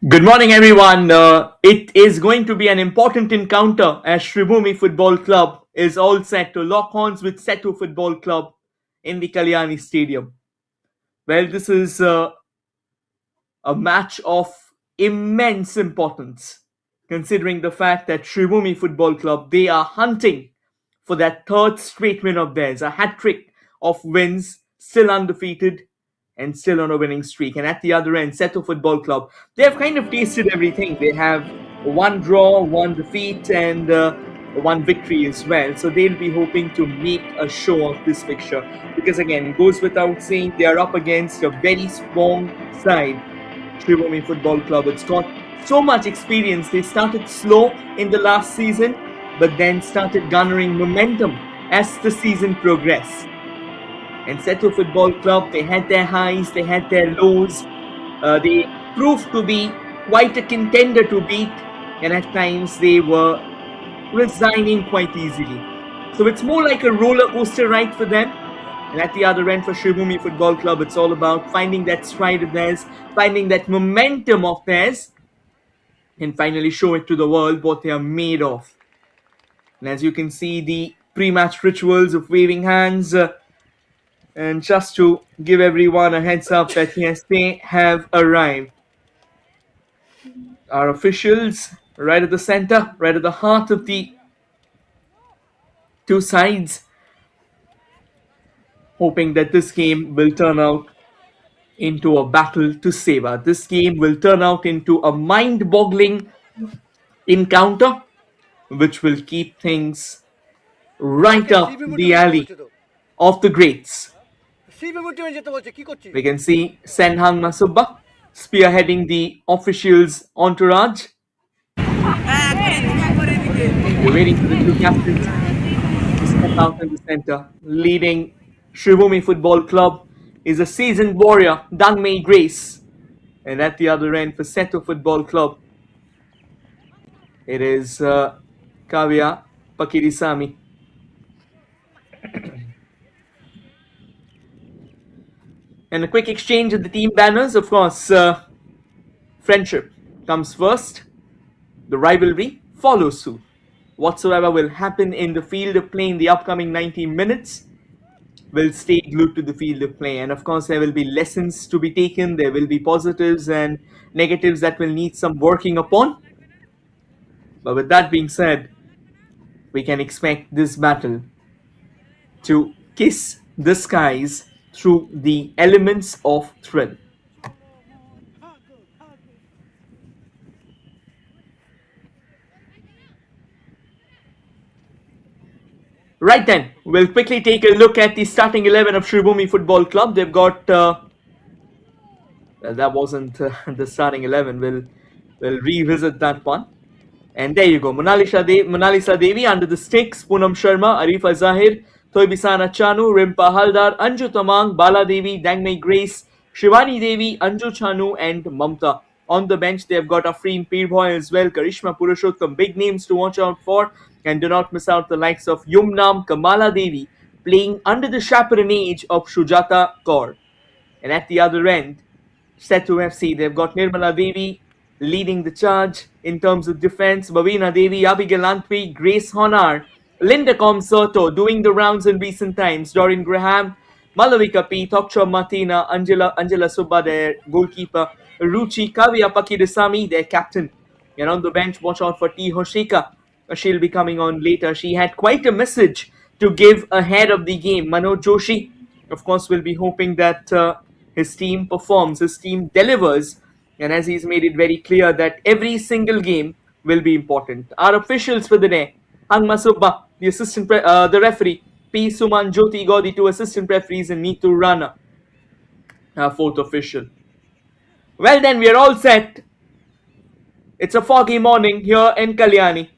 Good morning, everyone. It is going to be an important encounter as Sribhumi Football Club is all set to lock horns with Sethu Football Club in the Kalyani Stadium. Well, this is a match of immense importance, considering the fact that Sribhumi Football Club, they are hunting for that third straight win of theirs, a hat trick of wins, still undefeated and still on a winning streak. And at the other end, Sethu Football Club, they have kind of tasted everything. They have one draw, one defeat, and one victory as well. So they'll be hoping to make a show of this fixture. Because again, it goes without saying, they are up against a very strong side, Sribhumi Football Club. It's got so much experience. They started slow in the last season, but then started garnering momentum as the season progressed. And Sethu Football Club, they had their highs, they had their lows. They proved to be quite a contender to beat, and at times they were resigning quite easily. So it's more like a roller coaster ride for them. And at the other end, for Sribhumi Football Club, it's all about finding that stride of theirs, finding that momentum of theirs, and finally show it to the world what they are made of. And as you can see, the pre-match rituals of waving hands, and just to give everyone a heads up that yes, they have arrived. Our officials right at the center, right at the heart of the two sides, hoping that this game will turn out into a battle to savor. This game will turn out into a mind-boggling encounter which will keep things right up the alley of the greats. We can see Senhang Masubba spearheading the officials' entourage. We're waiting for the two captains to step out in the center. Leading Sribhumi Football Club is a seasoned warrior, Dangmei Grace. And at the other end for Sethu Football Club, it is Kavya Pakirisamy. And a quick exchange of the team banners. Of course, friendship comes first. The rivalry follows suit. Whatsoever will happen in the field of play in the upcoming 90 minutes will stay glued to the field of play. And of course, there will be lessons to be taken. There will be positives and negatives that will need some working upon. But with that being said, we can expect this battle to kiss the skies through the elements of thrill. Right then, we'll quickly take a look at the starting 11 of Sribhumi Football Club. They've got, well, that wasn't the starting 11. We'll revisit that one. And there you go, Monalisa Devi under the sticks, Poonam Sharma, Arifa Zahir, Thoibisana Chanu, Rimpa Haldar, Anju Tamang, Bala Devi, Dangmei Grace, Shivani Devi, Anju Chanu, and Mamta. On the bench, they've got Afreen Pirbhoy as well, Karishma Purushottam, big names to watch out for. And do not miss out the likes of Yumnam Kamala Devi playing under the chaperonage of Shujata Kaur. And at the other end, Sethu FC, they've got Nirmala Devi leading the charge in terms of defense. Bhavina Devi, Abigail Antwi, Grace Honar, Linda Comsoto doing the rounds in recent times. Doreen Graham, Malavika P, Toksha Martina, Angela Subba, their goalkeeper. Ruchi Kavya Pakirisamy, their captain. And on the bench, watch out for T. Hoshika. She'll be coming on later. She had quite a message to give ahead of the game. Manoj Joshi, of course, will be hoping that his team performs, his team delivers. And as he's made it very clear that every single game will be important. Our officials for the day, Hang Masubba, the assistant, the referee, P. Suman Jyoti Gaudi, two assistant referees, and Neetu Rana, our fourth official. Well then, we are all set. It's a foggy morning here in Kalyani.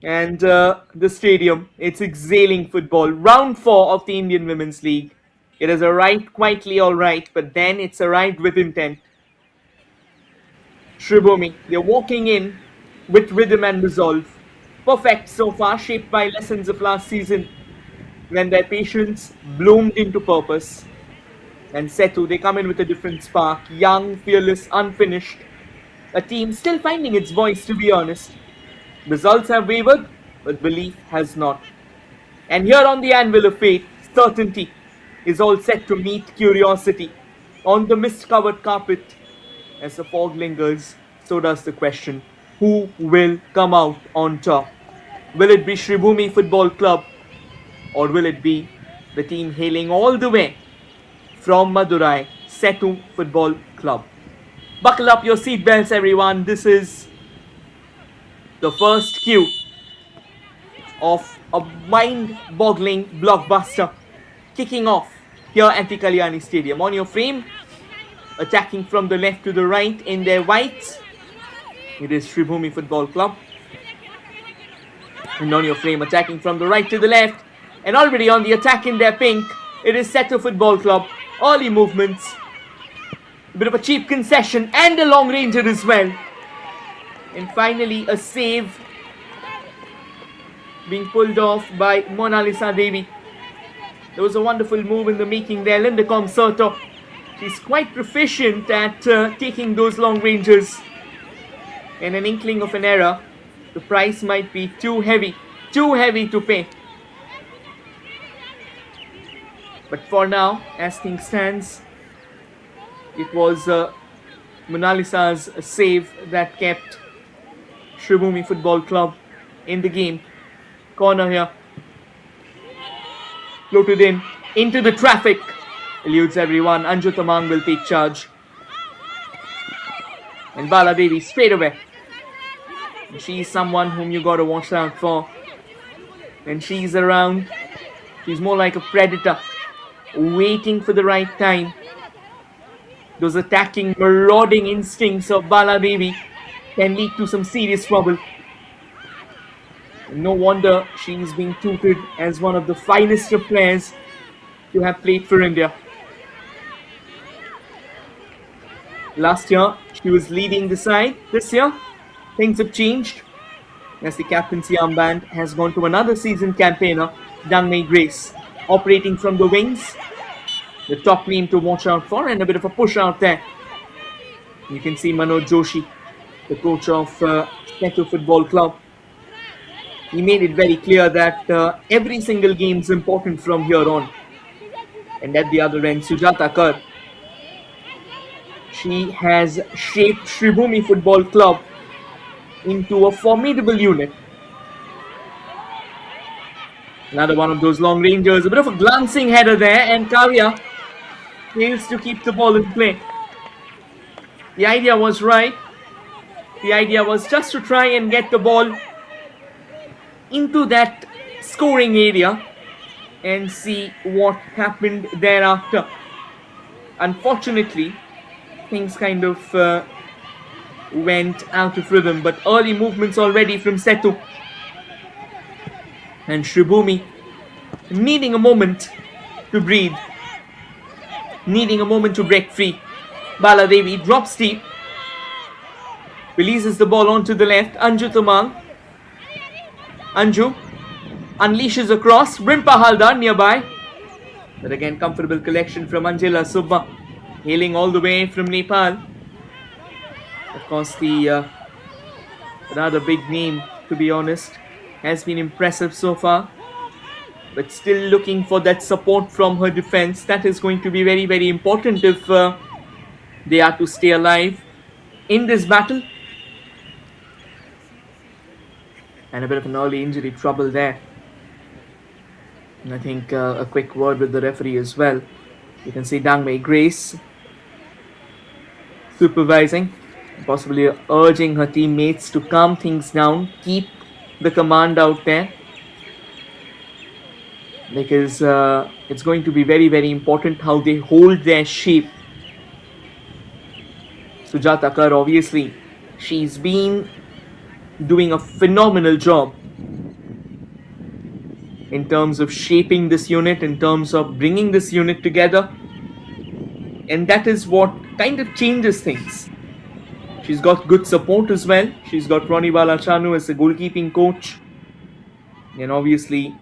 And the stadium, it's exhaling football. Round 4 of the Indian Women's League. It has arrived quietly, all right, but then it's arrived with intent. Sribhumi, they're walking in with rhythm and resolve. Perfect so far, shaped by lessons of last season when their patience bloomed into purpose. And Sethu, they come in with a different spark. Young, fearless, unfinished. A team still finding its voice, to be honest. Results have wavered, but belief has not. And here on the anvil of fate, certainty is all set to meet curiosity. On the mist-covered carpet, as the fog lingers, so does the question, who will come out on top? Will it be Sribhumi Football Club, or will it be the team hailing all the way from Madurai, Sethu Football Club? Buckle up your seatbelts, everyone. This is the first cue of a mind-boggling blockbuster kicking off here at the Kalyani Stadium. On your frame, attacking from the left to the right in their whites, it is Sribhumi Football Club. And on your frame, attacking from the right to the left, and already on the attack in their pink, it is Sethu Football Club. Early movements, a bit of a cheap concession, and a long ranger as well. And finally, a save being pulled off by Mona Lisa Devi. There was a wonderful move in the making there. Linda Comserto, she's quite proficient at taking those long ranges. And an inkling of an error, the price might be too heavy to pay. But for now, as things stands, it was Mona Lisa's save that kept Sribhumi Football Club in the game. Corner here, floated in into the traffic, eludes everyone. Anju Tamang will take charge, and Bala Devi straight away. She's someone whom you gotta watch out for. When she's around, she's more like a predator, waiting for the right time. Those attacking, marauding instincts of Bala Devi can lead to some serious trouble. No wonder she's being touted as one of the finest of players to have played for India. Last year, she was leading the side. This year, things have changed as the captaincy armband has gone to another seasoned campaigner, Dangmei Grace, operating from the wings. The top name to watch out for, and a bit of a push out there. You can see Manoj Joshi, the coach of Sethu Football Club. He made it very clear that every single game is important from here on. And at the other end, Sujata Kar. She has shaped Sribhumi Football Club into a formidable unit. Another one of those long rangers, a bit of a glancing header there, and Kavya fails to keep the ball in play. The idea was right. The idea was just to try and get the ball into that scoring area and see what happened thereafter. Unfortunately, things kind of went out of rhythm, but early movements already from Sethu. And Sribhumi needing a moment to breathe, needing a moment to break free. Bala Devi drops deep, releases the ball onto the left. Anju Tamang. Anju unleashes across. Rimpa Haldar nearby. But again, comfortable collection from Angela Subba, hailing all the way from Nepal. Of course, the rather big name, to be honest, has been impressive so far. But still looking for that support from her defense. That is going to be very, very important if they are to stay alive in this battle. And a bit of an early injury trouble there. And I think a quick word with the referee as well. You can see Dangmei Grace supervising, possibly urging her teammates to calm things down, keep the command out there. Because it's going to be very, very important how they hold their shape. Sujata Kar, obviously, she's been doing a phenomenal job in terms of shaping this unit, in terms of bringing this unit together. And that is what kind of changes things. She's got good support as well. She's got Ronnie Balachanu as the goalkeeping coach. And obviously,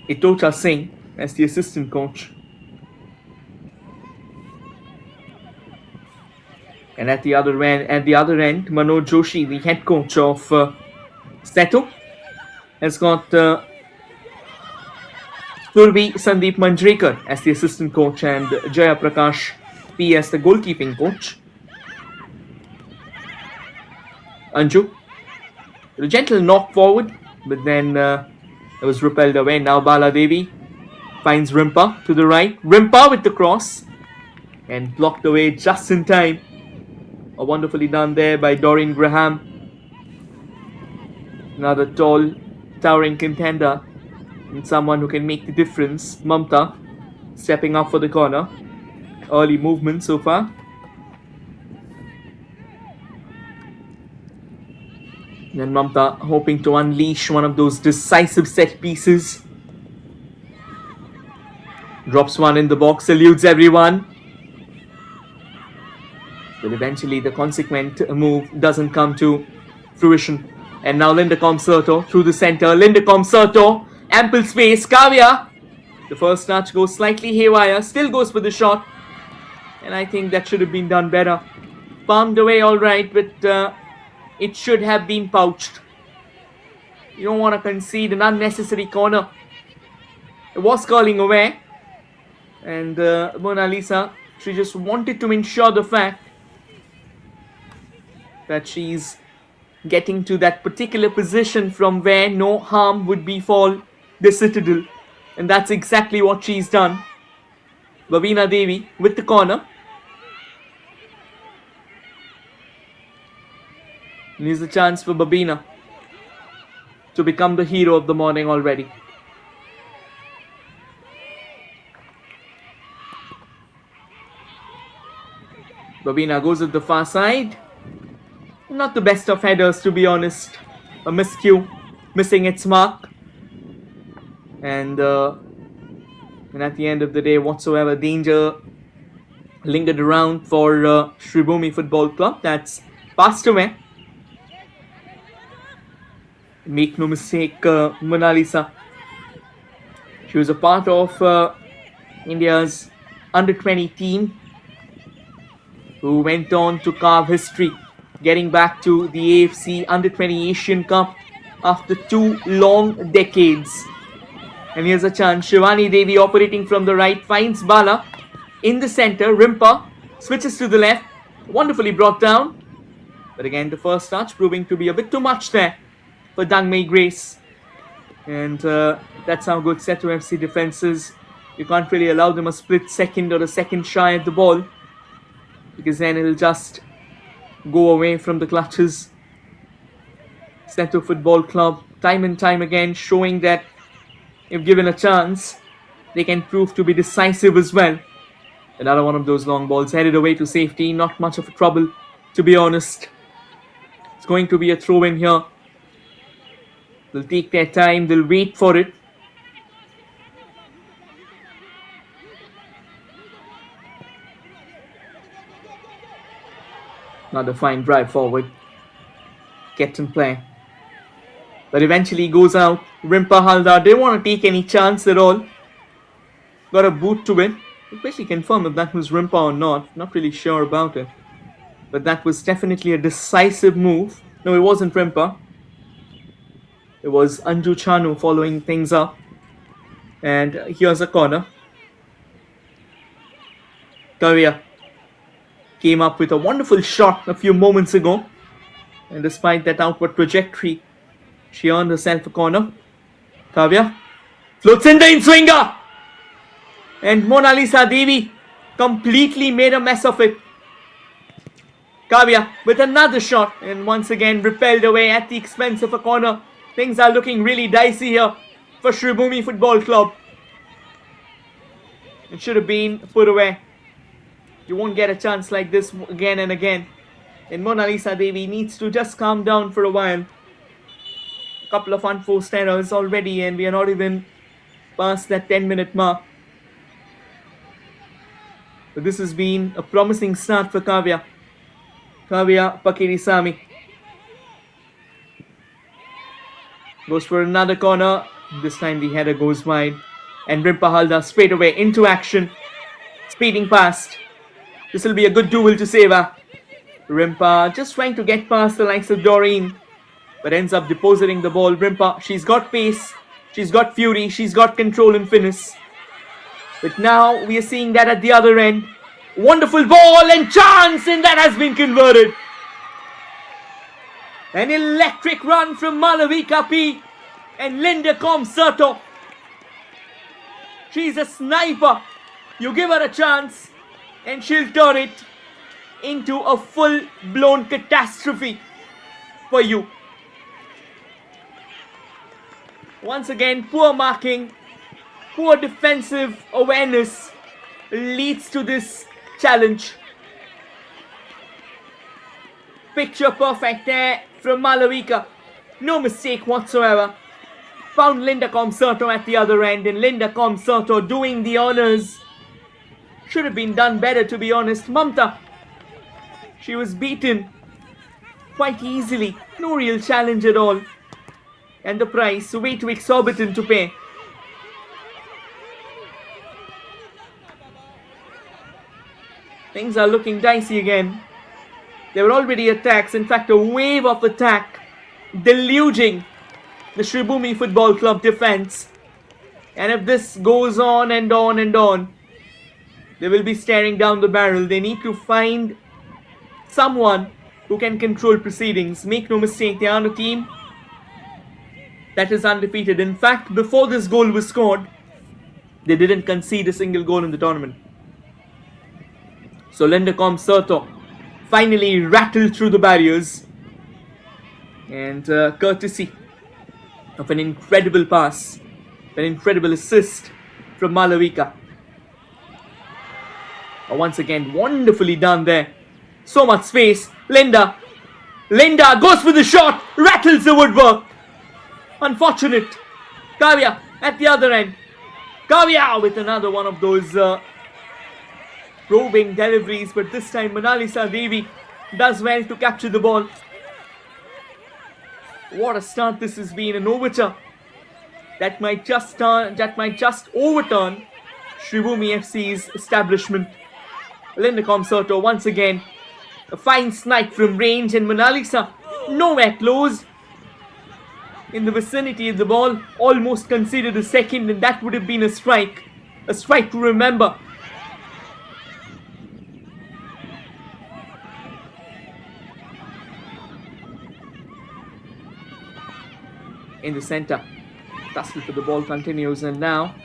Itocha Singh as the assistant coach. And at the other end, Manoj Joshi, the head coach of Sethu, has got Surbi Sandeep Manjrekar as the assistant coach and Jaya Prakash P as the goalkeeping coach. Anju, a gentle knock forward, but then it was repelled away. Now Bala Devi finds Rimpa to the right. Rimpa with the cross and blocked away just in time. Wonderfully done there by Doreen Graham. Another tall, towering contender and someone who can make the difference. Mamta stepping up for the corner. Early movement so far. And Mamta hoping to unleash one of those decisive set pieces. Drops one in the box, salutes everyone. But eventually the consequent move doesn't come to fruition. And now Linda Comserto through the center. Linda Comserto, ample space. Kavya, the first touch goes slightly haywire, still goes for the shot. And I think that should have been done better. Palmed away all right, but it should have been pouched. You don't want to concede an unnecessary corner. It was curling away. And Mona Lisa, she just wanted to ensure the fact that she's getting to that particular position from where no harm would befall the Citadel. And that's exactly what she's done. Babina Devi with the corner. And here's a chance for Babina to become the hero of the morning already. Babina goes at the far side. Not the best of headers, to be honest. A miscue, missing its mark. And at the end of the day, whatsoever danger lingered around for Sribhumi Football Club, that's passed away. Make no mistake, Mona Lisa. She was a part of India's under-20 team who went on to carve history, getting back to the AFC Under-20 Asian Cup after 2 long decades. And here's a chance. Shivani Devi operating from the right finds Bala in the center. Rimpa switches to the left. Wonderfully brought down. But again, the first touch proving to be a bit too much there for Dangmei Grace. And that's how good Sethu FC defense is. You can't really allow them a split second or a second shy at the ball, because then it'll just go away from the clutches. Sethu Football Club, time and time again, showing that if given a chance, they can prove to be decisive as well. Another one of those long balls headed away to safety. Not much of a trouble, to be honest. It's going to be a throw in here. They'll take their time, they'll wait for it. Another fine drive forward. Kept in play. But eventually goes out. Rimpa Haldar didn't want to take any chance at all. Got a boot to it. We'll quickly confirm if that was Rimpa or not. Not really sure about it. But that was definitely a decisive move. No, it wasn't Rimpa. It was Anju Chanu following things up. And here's a corner. Kavya came up with a wonderful shot a few moments ago. And despite that outward trajectory, she earned herself a corner. Kavya floats in the in-swinger. And Mona Lisa Devi completely made a mess of it. Kavya with another shot. And once again repelled away at the expense of a corner. Things are looking really dicey here for Sribhumi Football Club. It should have been put away. You won't get a chance like this again and again. And Mona Lisa Devi needs to just calm down for a while. A couple of unforced errors already, and we are not even past that 10-minute mark. But this has been a promising start for Kavya. Kavya Pakirisamy goes for another corner. This time the header goes wide. And Rimpa Halda straight away into action. Speeding past. This will be a good duel to save her. Rimpa just trying to get past the likes of Doreen, but ends up depositing the ball. Rimpa, she's got pace, she's got fury, she's got control and finesse. But now we are seeing that at the other end. Wonderful ball and chance, and that has been converted. An electric run from Malavika P and Linda Comserto. She's a sniper. You give her a chance and she'll turn it into a full-blown catastrophe for you. Once again, poor marking, poor defensive awareness leads to this challenge. Picture perfect there from Malavika. No mistake whatsoever. Found Linda Comserto at the other end, and Linda Comserto doing the honors. Should have been done better, to be honest. Mamta, she was beaten quite easily. No real challenge at all. And the price, way too exorbitant to pay. Things are looking dicey again. There were already attacks, in fact a wave of attack, deluging the Sribhumi Football Club defense. And if this goes on and on and on, they will be staring down the barrel. They need to find someone who can control proceedings. Make no mistake, they are a team that is undefeated. In fact, before this goal was scored, they didn't concede a single goal in the tournament. So Linda Comserto finally rattled through the barriers, and courtesy of an incredible pass, an incredible assist from Malavika. Once again, wonderfully done there. So much space. Linda goes for the shot, rattles the woodwork. Unfortunate. Kavya at the other end. Kavya with another one of those probing deliveries, but this time Monalisa Devi does well to capture the ball. What a start this has been, an overture that might just overturn Sribhumi FC's establishment. Linda Comserto once again, a fine snipe from range, and Monalisa nowhere close. In the vicinity of the ball, almost conceded a second, and that would have been a strike to remember. In the center, tussle for the ball continues, and now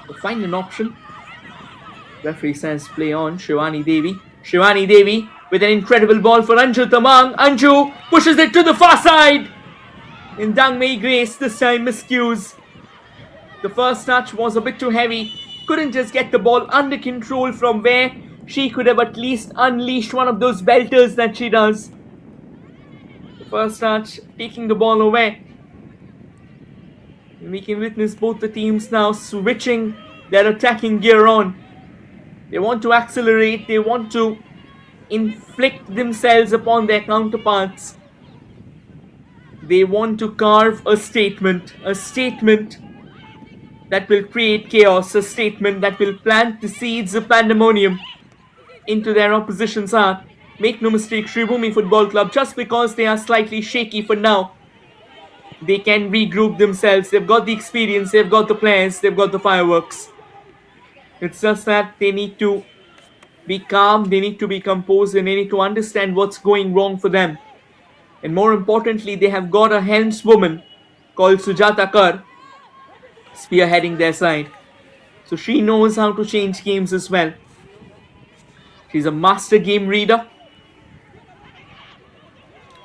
to find an option. Referee says play on. Shivani Devi with an incredible ball for Anju Tamang. Anju pushes it to the far side. In Dang Mei Grace this time miscues. The first touch was a bit too heavy. Couldn't just get the ball under control from where she could have at least unleashed one of those belters that she does. The first touch taking the ball away. We can witness both the teams now switching their attacking gear on. They want to accelerate, they want to inflict themselves upon their counterparts. They want to carve a statement that will create chaos, a statement that will plant the seeds of pandemonium into their opposition's heart. Make no mistake, Sribhumi Football Club, just because they are slightly shaky for now, they can regroup themselves. They've got the experience, they've got the players, they've got the fireworks. It's just that they need to be calm, they need to be composed, and they need to understand what's going wrong for them. And more importantly, they have got a helmswoman called Sujata Kar spearheading their side. So she knows how to change games as well. She's a master game reader.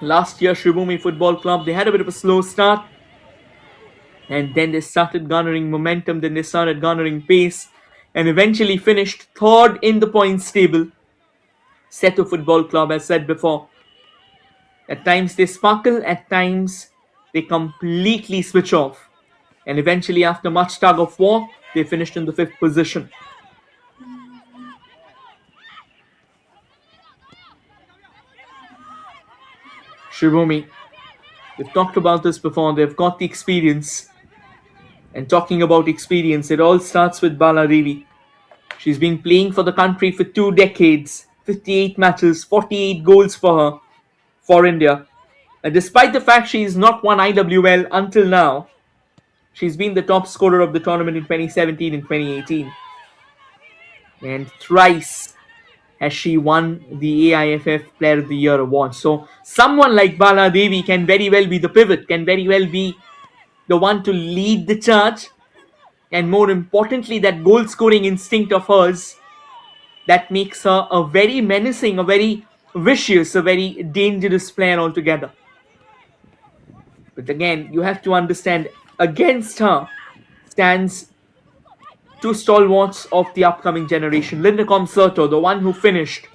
Last year, Sribhumi Football Club, they had a bit of a slow start. And then they started garnering momentum, then they started garnering pace, and eventually finished third in the points table. Sethu Football Club, as said before. At times they sparkle, at times they completely switch off. And eventually, after much tug of war, they finished in the 5th position. Sribhumi, we've talked about this before, they've got the experience. And talking about experience, it all starts with Bala Devi. She's been playing for the country for 2 decades, 58 matches, 48 goals for her, for India. And despite the fact she has not won IWL until now, she's been the top scorer of the tournament in 2017 and 2018. And thrice has she won the AIFF Player of the Year award. So someone like Bala Devi can very well be the pivot, can very well be the one to lead the charge. And more importantly, that goal scoring instinct of hers that makes her a very menacing, a very vicious, a very dangerous player altogether. But again, you have to understand, against her stands two stalwarts of the upcoming generation. Linda Comserto, the one who finished.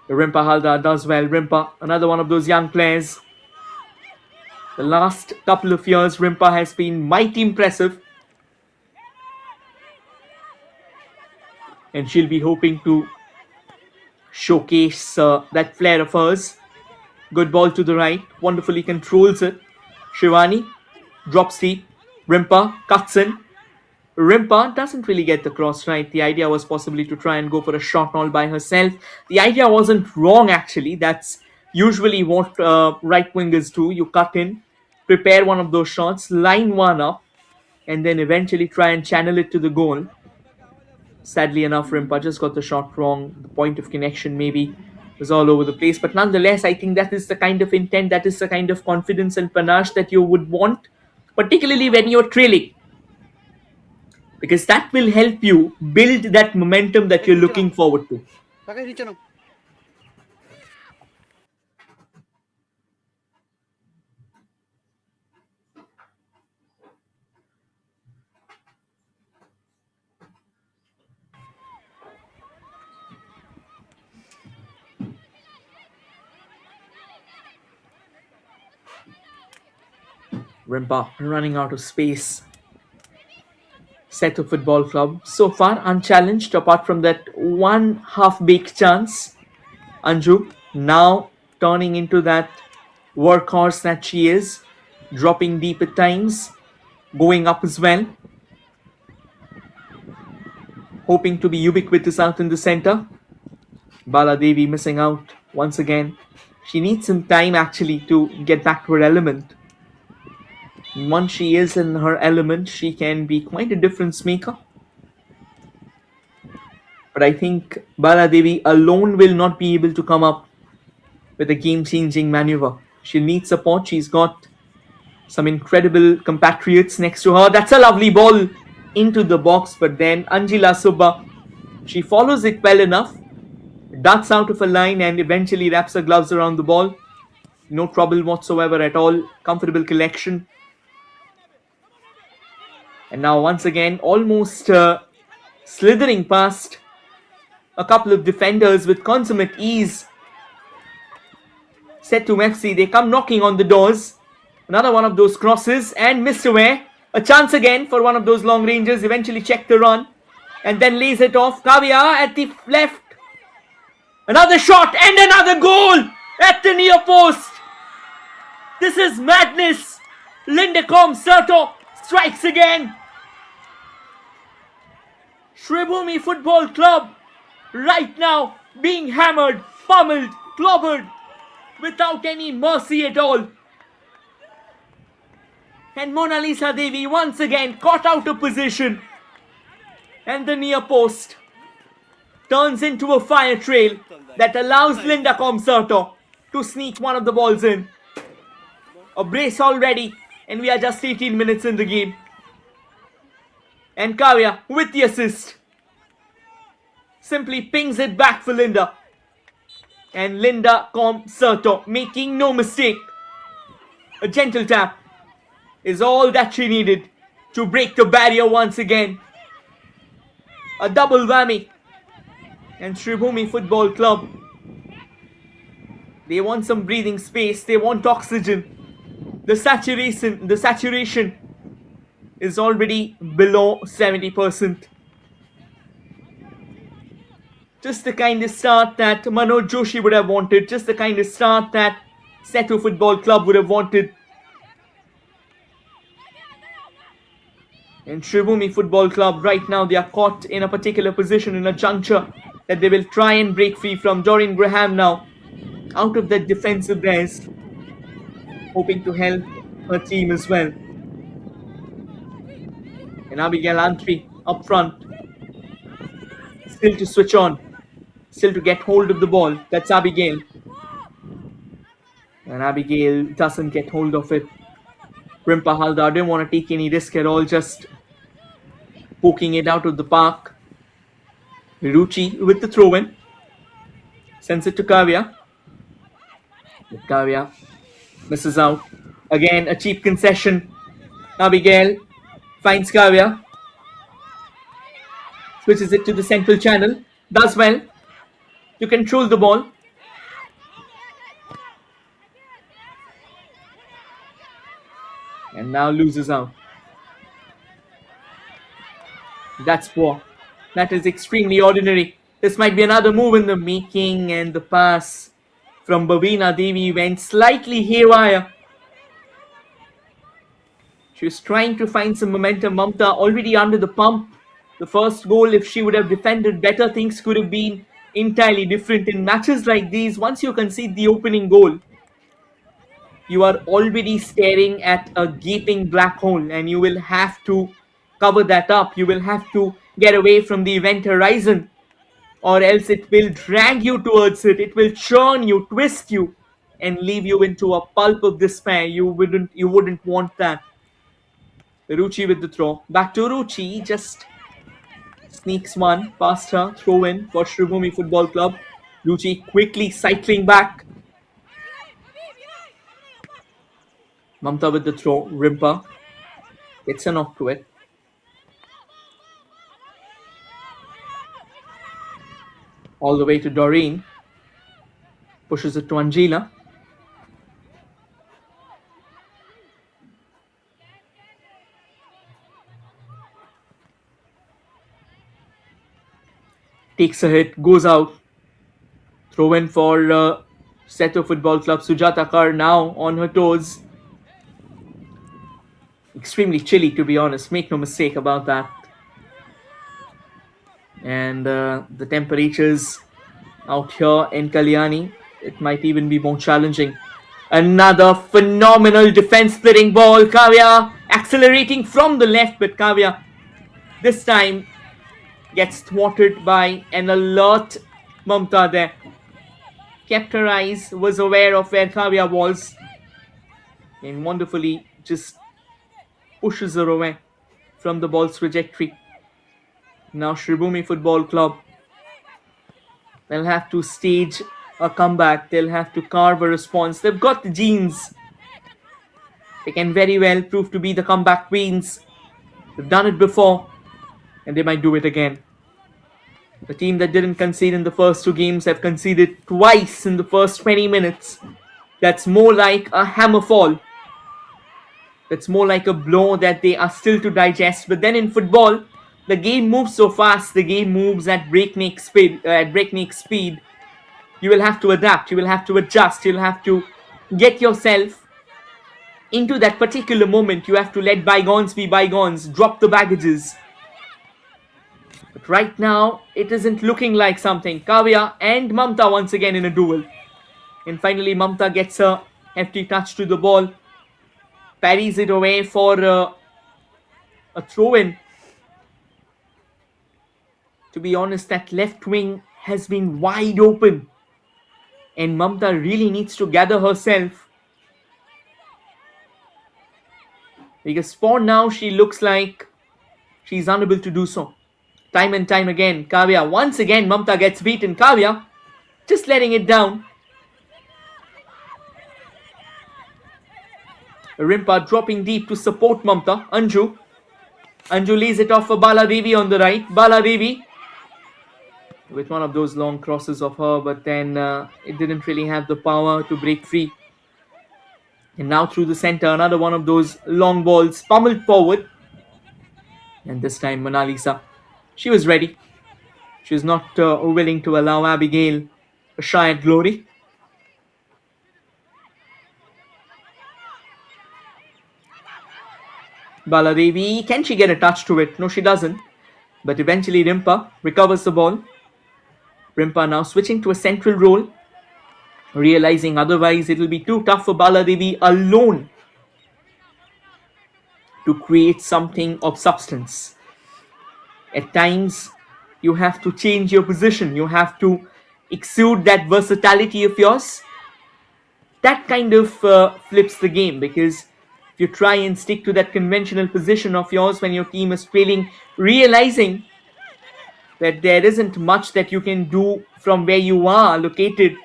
Rimpa Halda does well. Rimpa, another one of those young players. The last couple of years, Rimpa has been mighty impressive. And she'll be hoping to showcase that flair of hers. Good ball to the right. Wonderfully controls it. Shivani drops deep. Rimpa cuts in. Rimpa doesn't really get the cross right. The idea was possibly to try and go for a shot all by herself. The idea wasn't wrong actually. That's usually what right wingers do. You cut in, prepare one of those shots, line one up, and then eventually try and channel it to the goal. Sadly enough, Rimpa just got the shot wrong. The point of connection maybe was all over the place. But nonetheless, I think that is the kind of intent, that is the kind of confidence and panache that you would want, particularly when you're trailing. Because that will help you build that momentum that you're looking forward to. Rimpa running out of space. Sethu Football Club so far unchallenged apart from that one half-baked chance. Anju now turning into that workhorse that she is, dropping deep at times, going up as well, hoping to be ubiquitous out in the center. Bala Devi missing out once again. She needs some time actually to get back to her element. Once she is in her element, she can be quite a difference maker. But I think Bala Devi alone will not be able to come up with a game-changing maneuver. She'll need support. She's got some incredible compatriots next to her. That's a lovely ball into the box, but then Anjila Subba, she follows it well enough, darts out of a line and eventually wraps her gloves around the ball. No trouble whatsoever at all. Comfortable collection. And now once again, almost slithering past a couple of defenders with consummate ease. Sethu FC, they come knocking on the doors. Another one of those crosses and missed away. A chance again for one of those long ranges. Eventually checked the run and then lays it off. Kavya at the left. Another shot and another goal at the near post. This is madness. Linda Comserto strikes again. Sribhumi Football Club right now being hammered, pummeled, clobbered without any mercy at all. And Mona Lisa Devi once again caught out of position. And the near post turns into a fire trail that allows Linda Comserto to sneak one of the balls in. A brace already, and we are just 18 minutes in the game. And Kavya with the assist simply pings it back for Linda. And Linda Comserto making no mistake. A gentle tap is all that she needed to break the barrier once again. A double whammy. And Sribhumi Football Club, they want some breathing space. They want oxygen. The saturation is already below 70%. Just the kind of start that Manoj Joshi would have wanted. Just the kind of start that Sethu Football Club would have wanted. And Sribhumi Football Club right now, they are caught in a particular position in a juncture that they will try and break free from. Doreen Graham now out of that defensive dash, hoping to help her team as well. And Abigail Antwi up front, still to switch on, still to get hold of the ball. That's Abigail. And Abigail doesn't get hold of it. Rimpa Haldar didn't want to take any risk at all, just poking it out of the park. Ruchi with the throw in. Sends it to Kavya. But Kavya misses out. Again, a cheap concession. Abigail finds Kavya. Switches it to the central channel. Does well to control the ball. And now loses out. That's poor. That is extremely ordinary. This might be another move in the making, and the pass from Bhavina Devi went slightly haywire. She was trying to find some momentum. Mamta already under the pump. The first goal, if she would have defended better, things could have been entirely different. In matches like these, once you concede the opening goal, you are already staring at a gaping black hole, and you will have to cover that up. You will have to get away from the event horizon, or else it will drag you towards it. It will churn you, twist you, and leave you into a pulp of despair. You wouldn't want that. Ruchi with the throw. Back to Ruchi, just sneaks one past her. Throw in for Sribhumi Football Club. Ruchi quickly cycling back. Mamta with the throw. Rimpa gets a knock to it. All the way to Doreen. Pushes it to Angela. Takes a hit, goes out. Throw in for Sethu Football Club. Sujata Kar now on her toes. Extremely chilly, to be honest. Make no mistake about that. And the temperatures out here in Kalyani, it might even be more challenging. Another phenomenal defense splitting ball. Kavya accelerating from the left, but Kavya this time gets thwarted by an alert Mamta there. Kept her eyes, was aware of where Kavya was, and wonderfully just pushes her away from the ball's trajectory. Now Sribhumi Football Club, they'll have to stage a comeback. They'll have to carve a response. They've got the genes. They can very well prove to be the comeback queens. They've done it before, and they might do it again. The team that didn't concede in the first two games have conceded twice in the first 20 minutes. That's more like a hammer fall. That's more like a blow that they are still to digest. But then in football, the game moves so fast. The game moves at breakneck speed. You will have to adapt. You will have to adjust. You'll have to get yourself into that particular moment. You have to let bygones be bygones. Drop the baggages. But right now, it isn't looking like something. Kavya and Mamta once again in a duel. And finally, Mamta gets a hefty touch to the ball. Parries it away for a throw-in. To be honest, that left wing has been wide open. And Mamta really needs to gather herself. Because for now, she looks like she's unable to do so. Time and time again, Kavya, once again, Mamta gets beaten. Kavya, just letting it down. Rimpa dropping deep to support Mamta. Anju lays it off for Bala Devi on the right. Bala Devi with one of those long crosses of her, but then it didn't really have the power to break free. And now through the center, another one of those long balls pummeled forward. And this time, Mona Lisa, she was ready. She was not willing to allow Abigail a shy at glory. Baladevi, can she get a touch to it? No, she doesn't. But eventually Rimpa recovers the ball. Rimpa now switching to a central role, realizing otherwise it will be too tough for Baladevi alone to create something of substance. At times, you have to change your position. You have to exude that versatility of yours. That kind of flips the game, because if you try and stick to that conventional position of yours when your team is failing, realizing that there isn't much that you can do from where you are located,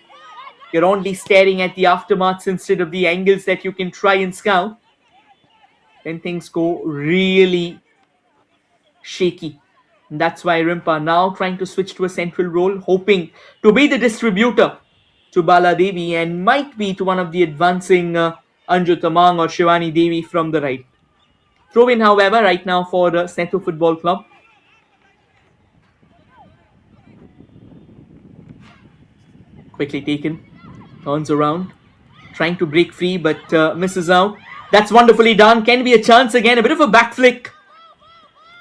you're only staring at the aftermaths instead of the angles that you can try and scout, then things go really shaky. And that's why Rimpa now trying to switch to a central role, hoping to be the distributor to Baladevi and might be to one of the advancing Anju Tamang or Shivani Devi from the right. Throw in, however, right now for Sethu Football Club. Quickly taken, turns around, trying to break free but misses out. That's wonderfully done. Can be a chance again. A bit of a back flick.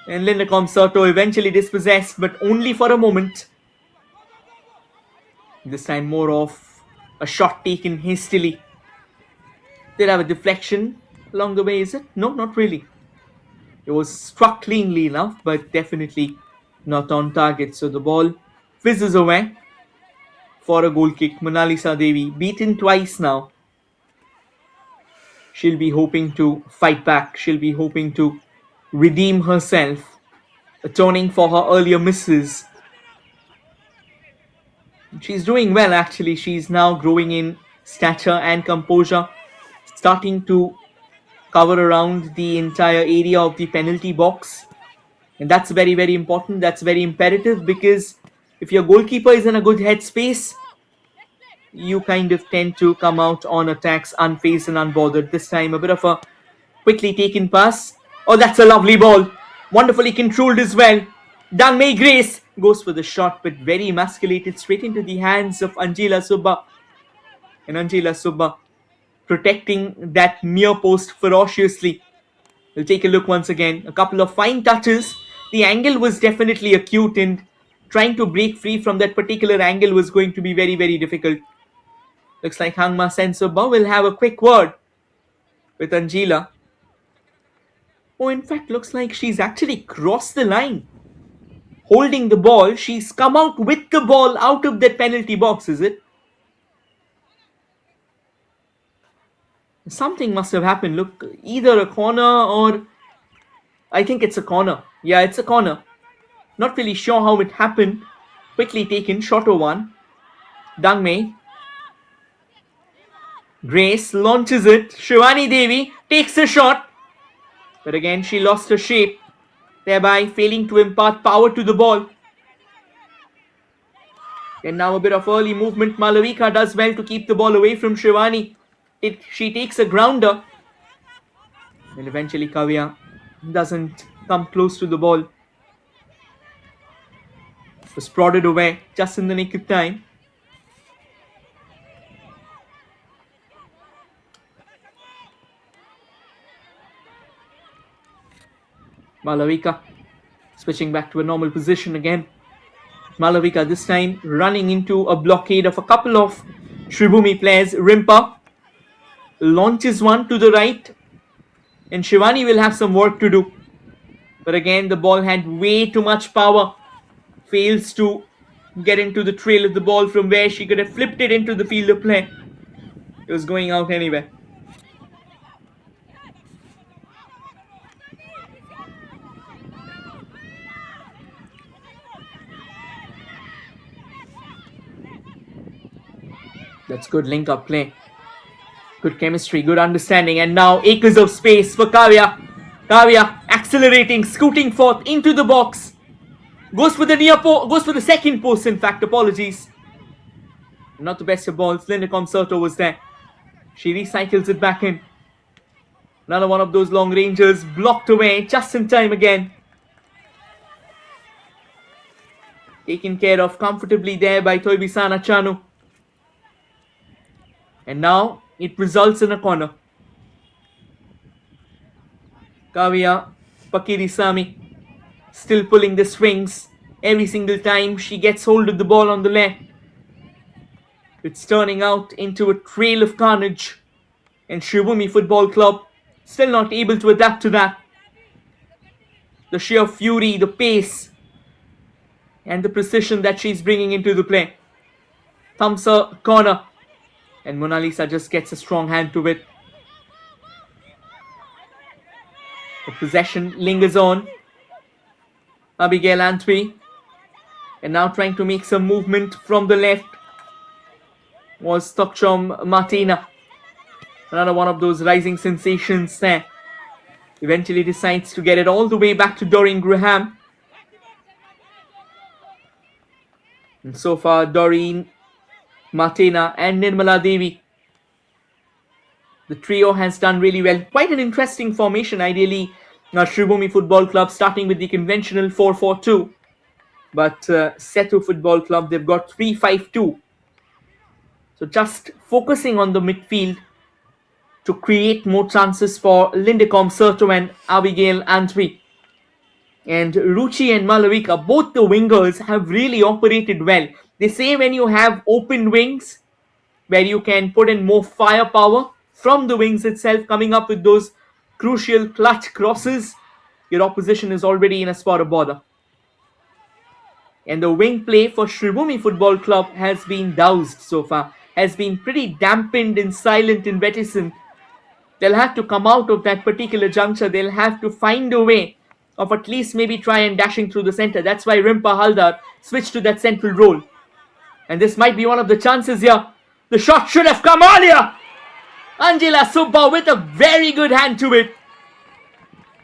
And Lindekom Soto eventually dispossessed, but only for a moment. This time more of a shot taken hastily. Did have a deflection along the way, is it? No, not really. It was struck cleanly enough, but definitely not on target. So the ball fizzes away for a goal kick. Monalisa Devi beaten twice now. She'll be hoping to fight back. She'll be hoping to redeem herself, atoning for her earlier misses. She's doing well, actually. She's now growing in stature and composure, starting to cover around the entire area of the penalty box. And that's very, very important. That's very imperative, because if your goalkeeper is in a good headspace, you kind of tend to come out on attacks unfazed and unbothered. This time, a bit of a quickly taken pass. Oh, that's a lovely ball. Wonderfully controlled as well. Dalmay Grace goes for the shot, but very emasculated straight into the hands of Anjila Subba. And Anjila Subba protecting that near post ferociously. We'll take a look once again. A couple of fine touches. The angle was definitely acute, and trying to break free from that particular angle was going to be very, very difficult. Looks like Hangma Sensoba will have a quick word with Anjila. Oh, in fact, looks like she's actually crossed the line. Holding the ball, she's come out with the ball out of that penalty box, is it? Something must have happened. Look, either a corner or... I think it's a corner. Yeah, it's a corner. Not really sure how it happened. Quickly taken, shot over one. Dangmei. Grace launches it. Shivani Devi takes the shot. But again, she lost her shape, thereby failing to impart power to the ball. And now a bit of early movement. Malavika does well to keep the ball away from Shivani. She takes a grounder. And eventually Kavya doesn't come close to the ball. Was prodded away just in the nick of time. Malavika switching back to a normal position again. Malavika this time running into a blockade of a couple of Sribhumi players. Rimpa launches one to the right, and Shivani will have some work to do. But again, the ball had way too much power. Fails to get into the trail of the ball from where she could have flipped it into the field of play. It was going out anyway. That's good link-up play. Good chemistry, good understanding. And now acres of space for Kavya. Kavya accelerating, scooting forth into the box. Goes for the goes for the second post, in fact. Apologies. Not the best of balls. Lindekom Soto was there. She recycles it back in. Another one of those long rangers blocked away just in time again. Taken care of comfortably there by Toibisana Chanu. And now it results in a corner. Kavya Pakirisamy still pulling the strings every single time she gets hold of the ball on the left. It's turning out into a trail of carnage, and Sribhumi Football Club still not able to adapt to that. The sheer fury, the pace, and the precision that she's bringing into the play. Thumps her corner, and Mona Lisa just gets a strong hand to it. The possession lingers on. Abigail Antwi, and now trying to make some movement from the left was Tokchom Martina. Another one of those rising sensations there. Eventually decides to get it all the way back to Doreen Graham. And so far, Doreen, Martina and Nirmala Devi, the trio has done really well. Quite an interesting formation. Ideally, Sribhumi Football Club starting with the conventional 4-4-2. But Sethu Football Club, they've got 3-5-2. So just focusing on the midfield to create more chances for Lindecom Serto and Abigail Antwi. And Ruchi and Malavika, both the wingers, have really operated well. They say when you have open wings, where you can put in more firepower from the wings itself, coming up with those crucial clutch crosses, your opposition is already in a spot of bother. And the wing play for Sribhumi Football Club has been doused so far, has been pretty dampened and silent and reticent. They'll have to come out of that particular juncture. They'll have to find a way of at least maybe try and dashing through the center. That's why Rimpa Haldar switched to that central role. And this might be one of the chances here. The shot should have come earlier. Angela Subba with a very good hand to it.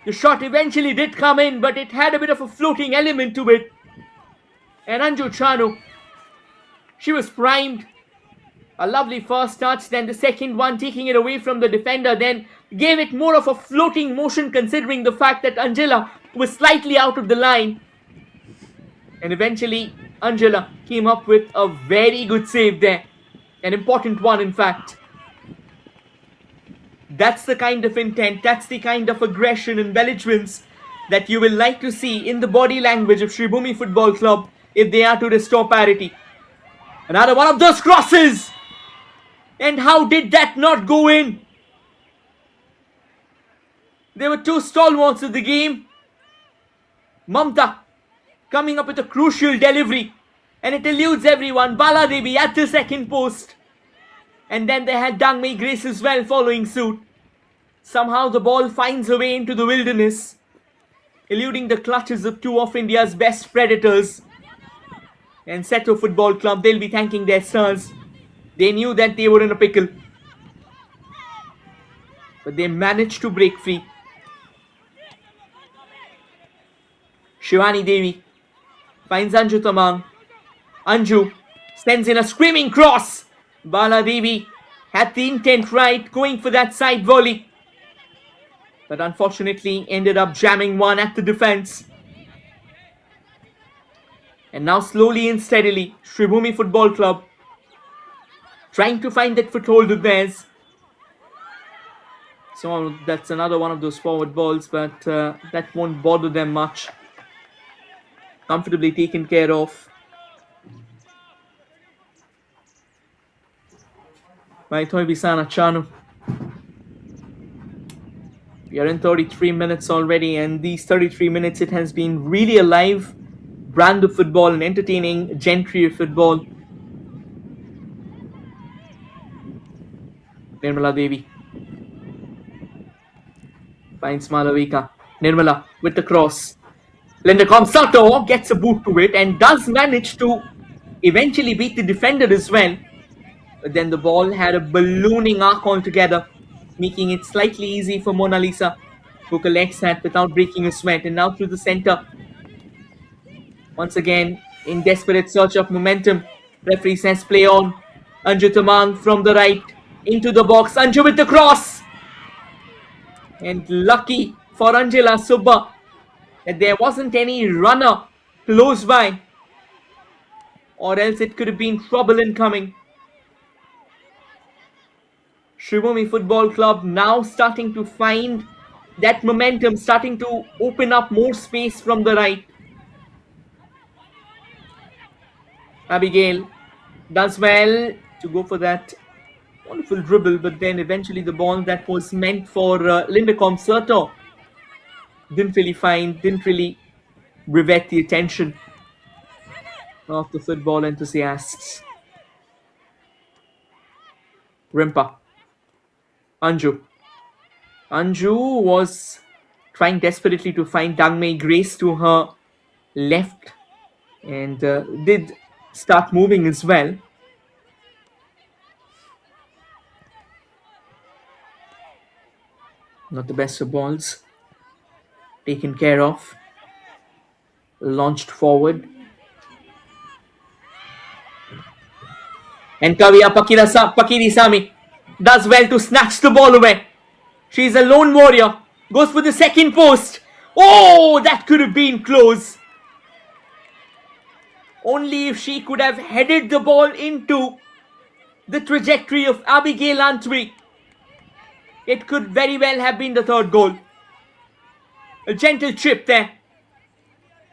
The shot eventually did come in, but it had a bit of a floating element to it. And Anju Chanu, she was primed. A lovely first touch, then the second one taking it away from the defender, then gave it more of a floating motion considering the fact that Angela was slightly out of the line. And eventually Angela came up with a very good save there. An important one, in fact. That's the kind of intent, that's the kind of aggression and belligerence that you will like to see in the body language of Sribhumi Football Club if they are to restore parity. Another one of those crosses! And how did that not go in? There were two stalwarts of the game. Mamta coming up with a crucial delivery, and it eludes everyone. Bala Devi at the second post. And then they had Dangmei Grace as well following suit. Somehow the ball finds a way into the wilderness, eluding the clutches of two of India's best predators. And Sethu Football Club, they'll be thanking their stars. They knew that they were in a pickle. But they managed to break free. Shivani Devi finds Anju Tamang. Anju sends in a screaming cross. Bala Devi had the intent right, going for that side volley. But unfortunately ended up jamming one at the defense. And now slowly and steadily, Sribhumi Football Club trying to find that foothold of theirs. So that's another one of those forward balls, but that won't bother them much. Comfortably taken care of by Toibisana Chanu. We are in 33 minutes already, and these 33 minutes it has been really a live brand of football, an entertaining gentry of football. Nirmala Devi finds Malavika. Nirmala with the cross. Lindecom Serto gets a boot to it and does manage to eventually beat the defender as well. But then the ball had a ballooning arc altogether, making it slightly easy for Mona Lisa, who collects that without breaking a sweat. And now through the center. Once again, in desperate search of momentum, referee says play on. Anju Tamang from the right. Into the box, Anju with the cross. And lucky for Angela Subba that there wasn't any runner close by, or else it could have been trouble incoming. Sribhumi Football Club now starting to find that momentum starting to open up more space from the right. Abigail does well to go for that wonderful dribble, but then eventually the ball that was meant for Linda Concerto didn't really rivet the attention of the football enthusiasts. Rimpa. Anju. Anju was trying desperately to find Dangmei Grace to her left and did start moving as well. Not the best of balls. Taken care of. Launched forward. And Kavya Pakirisamy does well to snatch the ball away. She's a lone warrior. Goes for the second post. Oh, that could have been close. Only if she could have headed the ball into the trajectory of Abigail Antwi, it could very well have been the third goal. A gentle chip there.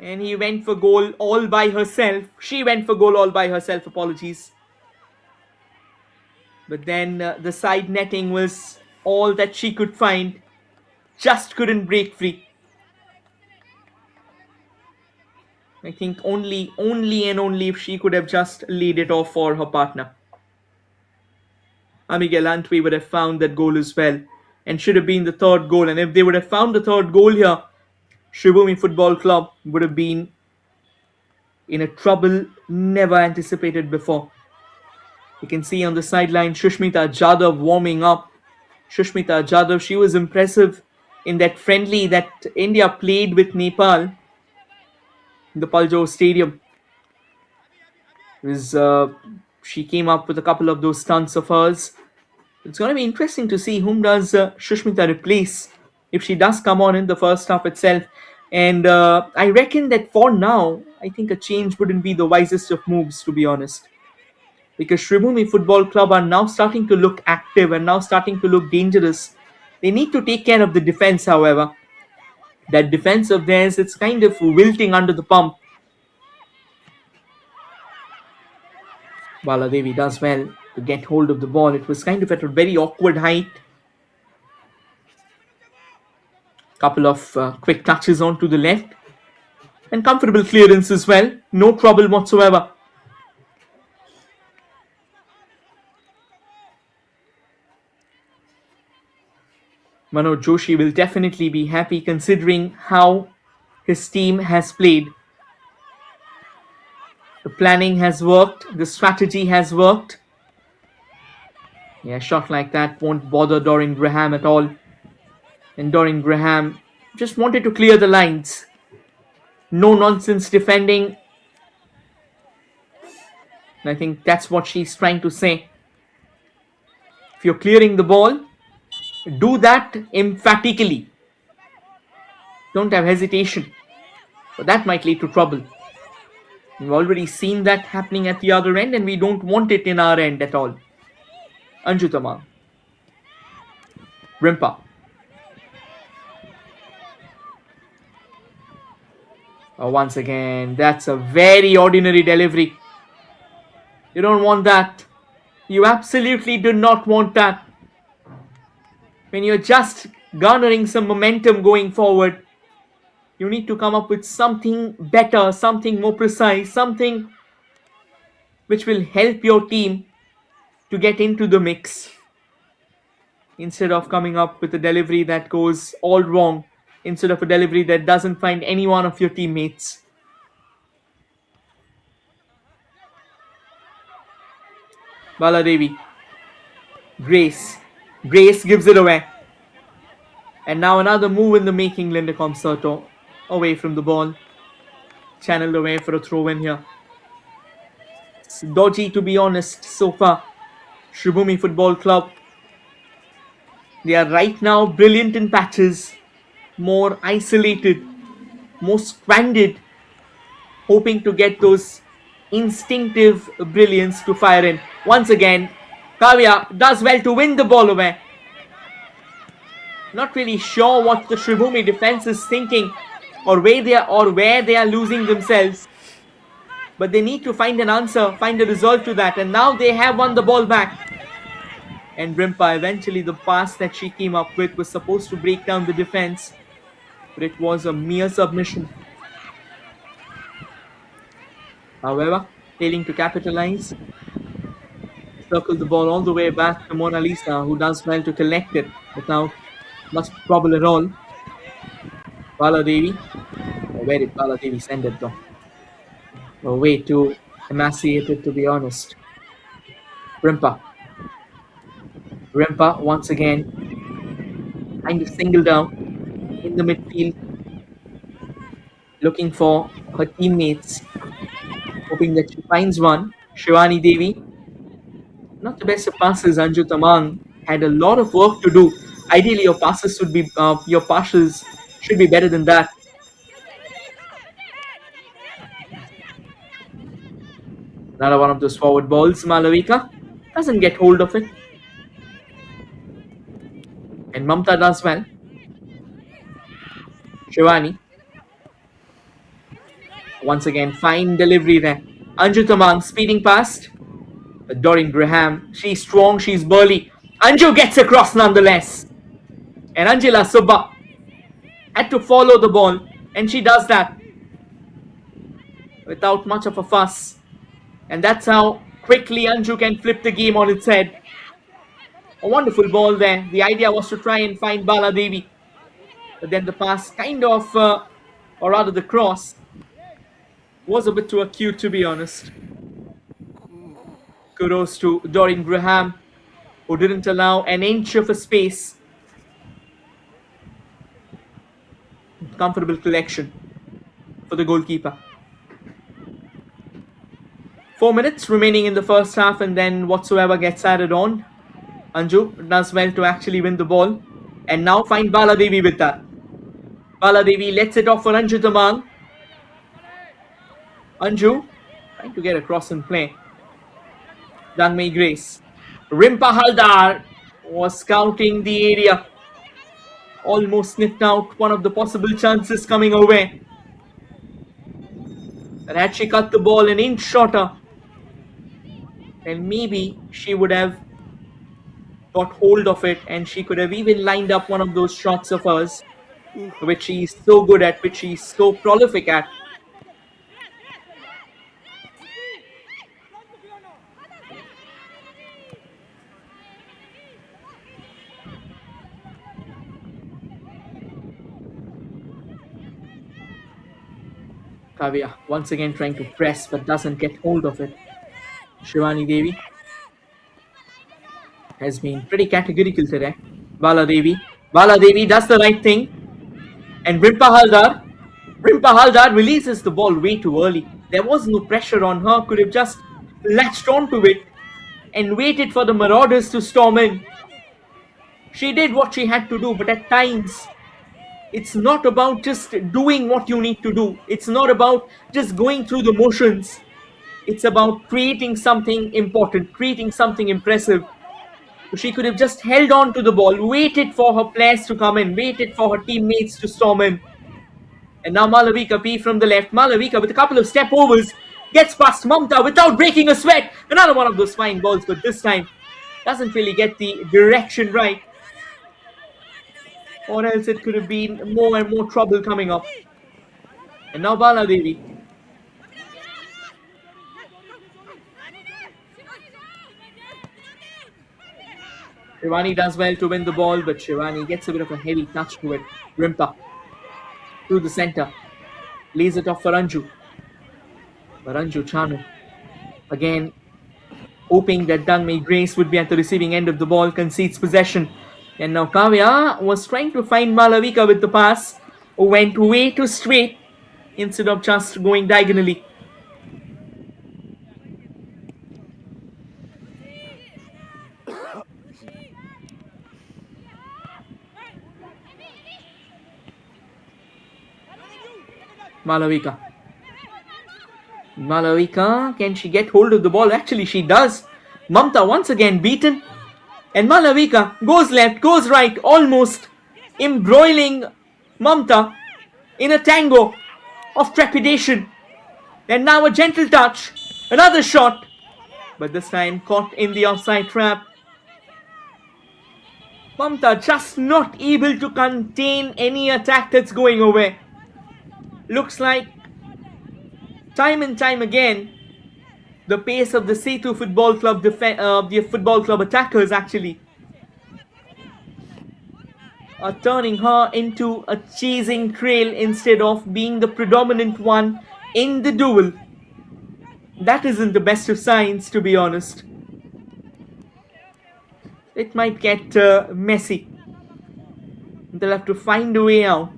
And he went for goal all by herself. She went for goal all by herself, apologies. But then the side netting was all that she could find. Just couldn't break free. I think only and only if she could have just laid it off for her partner. Abigail Antwi would have found that goal as well and should have been the third goal. And if they would have found the third goal here, Sribhumi Football Club would have been in a trouble never anticipated before. You can see on the sideline Shushmita Jadhav warming up. Shushmita Jadhav, she was impressive in that friendly that India played with Nepal in the Paljo Stadium. She came up with a couple of those stunts of hers. It's going to be interesting to see whom does Shushmita replace if she does come on in the first half itself. And I reckon that for now, I think a change wouldn't be the wisest of moves, to be honest. Because Sribhumi Football Club are now starting to look active and now starting to look dangerous. They need to take care of the defense, however. That defense of theirs, it's kind of wilting under the pump. Baladevi does well to get hold of the ball. It was kind of at a very awkward height. Couple of quick touches onto the left. And comfortable clearance as well. No trouble whatsoever. Manoj Joshi will definitely be happy considering how his team has played. The planning has worked. The strategy has worked. Yeah, a shot like that won't bother Doreen Graham at all. And Doreen Graham just wanted to clear the lines. No nonsense defending. And I think that's what she's trying to say. If you're clearing the ball, do that emphatically. Don't have hesitation. But that might lead to trouble. We've already seen that happening at the other end and we don't want it in our end at all. Anjutama. Rimpa. Once again, that's a very ordinary delivery. You don't want that. You absolutely do not want that. When you're just garnering some momentum going forward, you need to come up with something better, something more precise, something which will help your team to get into the mix. Instead of coming up with a delivery that goes all wrong, instead of a delivery that doesn't find any one of your teammates. Baladevi. Grace gives it away. And now another move in the making, Linda Concerto. Away from the ball. Channeled away for a throw in here. It's dodgy, to be honest, so far. Sribhumi Football Club. They are right now brilliant in patches. More isolated. More stranded. Hoping to get those instinctive brilliance to fire in. Once again, Kavya does well to win the ball away. Not really sure what the Sribhumi defense is thinking or where they are losing themselves. But they need to find an answer, find a resolve to that. And now they have won the ball back. And Rimpa, eventually the pass that she came up with was supposed to break down the defense. But it was a mere submission. However, failing to capitalize. Circle the ball all the way back to Mona Lisa, who does well to collect it without much trouble at all. Bala Devi. Where did Bala Devi send it though? Way too emaciated, to be honest. Rimpa. Rimpa once again kind of singled out in the midfield, looking for her teammates, hoping that she finds one. Shivani Devi, not the best of passes. Anju Tamang had a lot of work to do. Ideally, your passes should be better than that. Another one of those forward balls. Malavika doesn't get hold of it. And Mamta does well. Shivani. Once again, fine delivery there. Anju Tamang speeding past. But Doreen Graham, she's strong, she's burly. Anju gets across nonetheless. And Angela Subba had to follow the ball. And she does that without much of a fuss. And that's how quickly Anju can flip the game on its head. A wonderful ball there. The idea was to try and find Bala Devi. But then the pass or rather the cross, was a bit too acute, to be honest. Kudos to Doreen Graham, who didn't allow an inch of a space. Comfortable collection for the goalkeeper. 4 minutes remaining in the first half, and then whatsoever gets added on. Anju does well to actually win the ball. And now find Bala Devi with that. Bala Devi lets it off for Anju Tamang. Anju trying to get across and play. Danmay Grace. Rimpa Haldar was scouting the area. Almost sniffed out one of the possible chances coming away. And had she cut the ball an inch shorter, then maybe she would have got hold of it and she could have even lined up one of those shots of hers, which she's so good at, which she's so prolific at. Kavya once again trying to press but doesn't get hold of it. Shivani Devi has been pretty categorical today. Bala Devi does the right thing. And Rimpa Haldar releases the ball way too early. There was no pressure on her. Could have just latched onto it and waited for the Marauders to storm in. She did what she had to do, but at times it's not about just doing what you need to do. It's not about just going through the motions. It's about creating something important, creating something impressive. She could have just held on to the ball, waited for her players to come in, waited for her teammates to storm in. And now Malavika P from the left. Malavika with a couple of step overs gets past Mamta without breaking a sweat. Another one of those fine balls, but this time doesn't really get the direction right. Or else it could have been more and more trouble coming up. And now Bala Devi. Shivani does well to win the ball, but Shivani gets a bit of a heavy touch to it. Rimpa through the center. Lays it off for Anju. But Anju Chanu again hoping that Danmay Grace would be at the receiving end of the ball, concedes possession. And now Kavya was trying to find Malavika with the pass, who went way too straight instead of just going diagonally. Malavika, can she get hold of the ball? Actually, she does. Mamta once again beaten. And Malavika goes left, goes right, almost embroiling Mamta in a tango of trepidation. And now a gentle touch, another shot, but this time caught in the offside trap. Mamta just not able to contain any attack that's going away. Looks like time and time again the pace of the Sethu Football Club the football club attackers actually are turning her into a chasing trail instead of being the predominant one in the duel. That isn't the best of signs, to be honest. It might get messy. They'll have to find a way out.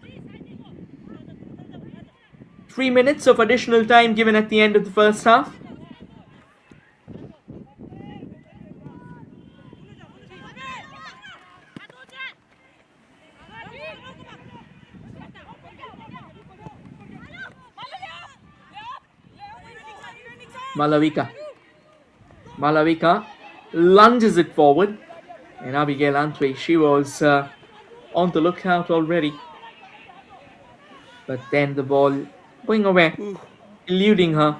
3 minutes of additional time given at the end of the first half. Malavika lunges it forward, and Abigail Antwi, she was on the lookout already. But then the ball going away, eluding her.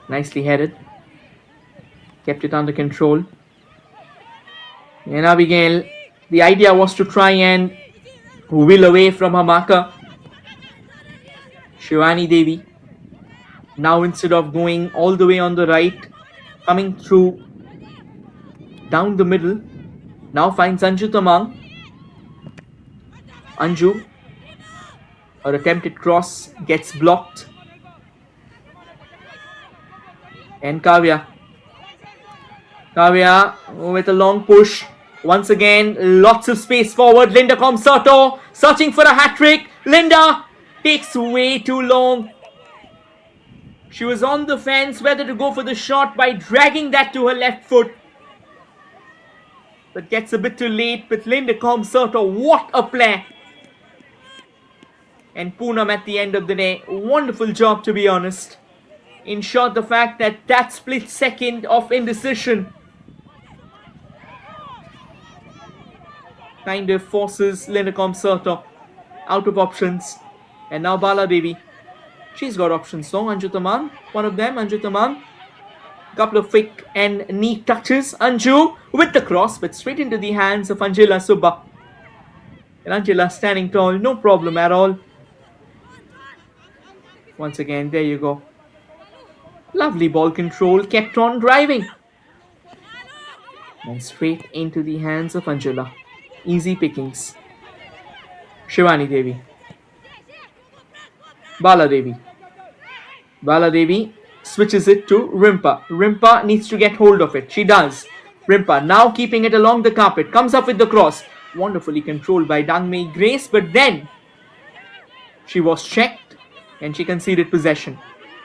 Nicely headed. Kept it under control. And Abigail, the idea was to try and wheel away from her marker, Shivani Devi. Now instead of going all the way on the right, coming through down the middle, now finds Anju Tamang. Anju, her attempted cross gets blocked. And Kavya with a long push. Once again, lots of space forward. Linda Comsoto searching for a hat-trick. Linda takes way too long. She was on the fence whether to go for the shot by dragging that to her left foot. But gets a bit too late with Linda Comsoto. What a play. And Poonam at the end of the day, wonderful job to be honest. Ensured the fact that that split second of indecision kind of forces Linda Comsoto out of options. And now Bala Devi. She's got options though. Anju Tamang, one of them. Anju Tamang. Couple of quick and neat touches. Anju with the cross, but straight into the hands of Angela Subba. And Angela standing tall, no problem at all. Once again, there you go. Lovely ball control, kept on driving. And straight into the hands of Angela. Easy pickings. Shivani Devi. Bala Devi. Bala Devi switches it to Rimpa. Rimpa needs to get hold of it. She does. Rimpa now keeping it along the carpet. Comes up with the cross. Wonderfully controlled by Dangmei Grace. But then she was checked and she conceded possession.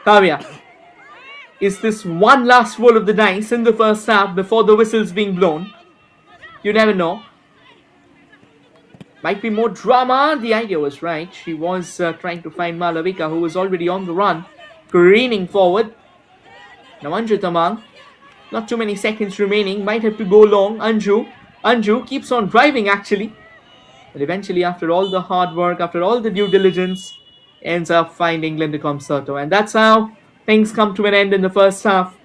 Kavya. Is this one last roll of the dice in the first half before the whistle's being blown? You never know. Might be more drama. The idea was right. She was trying to find Malavika, who was already on the run, careening forward. Now Anju Tamang, not too many seconds remaining, might have to go long. Anju keeps on driving actually, but eventually after all the hard work, after all the due diligence, ends up finding Linda Comsoto. And that's how things come to an end in the first half.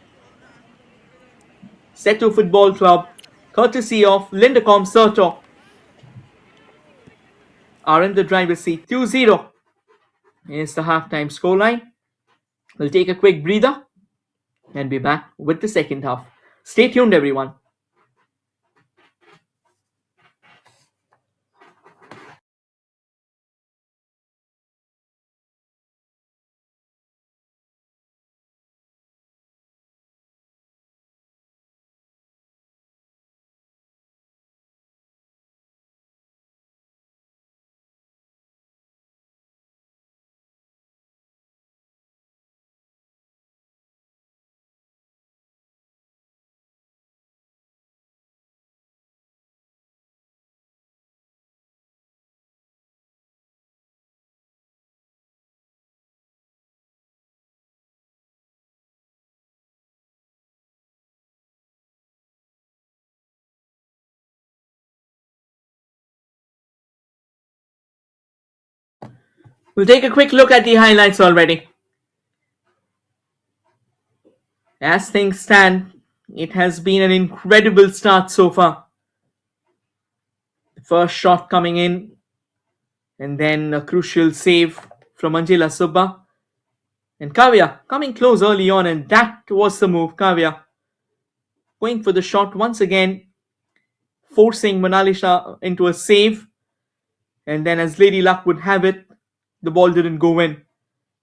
Sethu Football Club, courtesy of Linda Comsoto, are in the driver's seat. 2-0 is the halftime scoreline. We'll take a quick breather and be back with the second half. Stay tuned, everyone. We'll take a quick look at the highlights already. As things stand, it has been an incredible start so far. The first shot coming in, and then a crucial save from Angela Subba. And Kavya coming close early on, and that was the move. Kavya going for the shot once again, forcing Monalisa into a save. And then, as Lady Luck would have it, the ball didn't go in.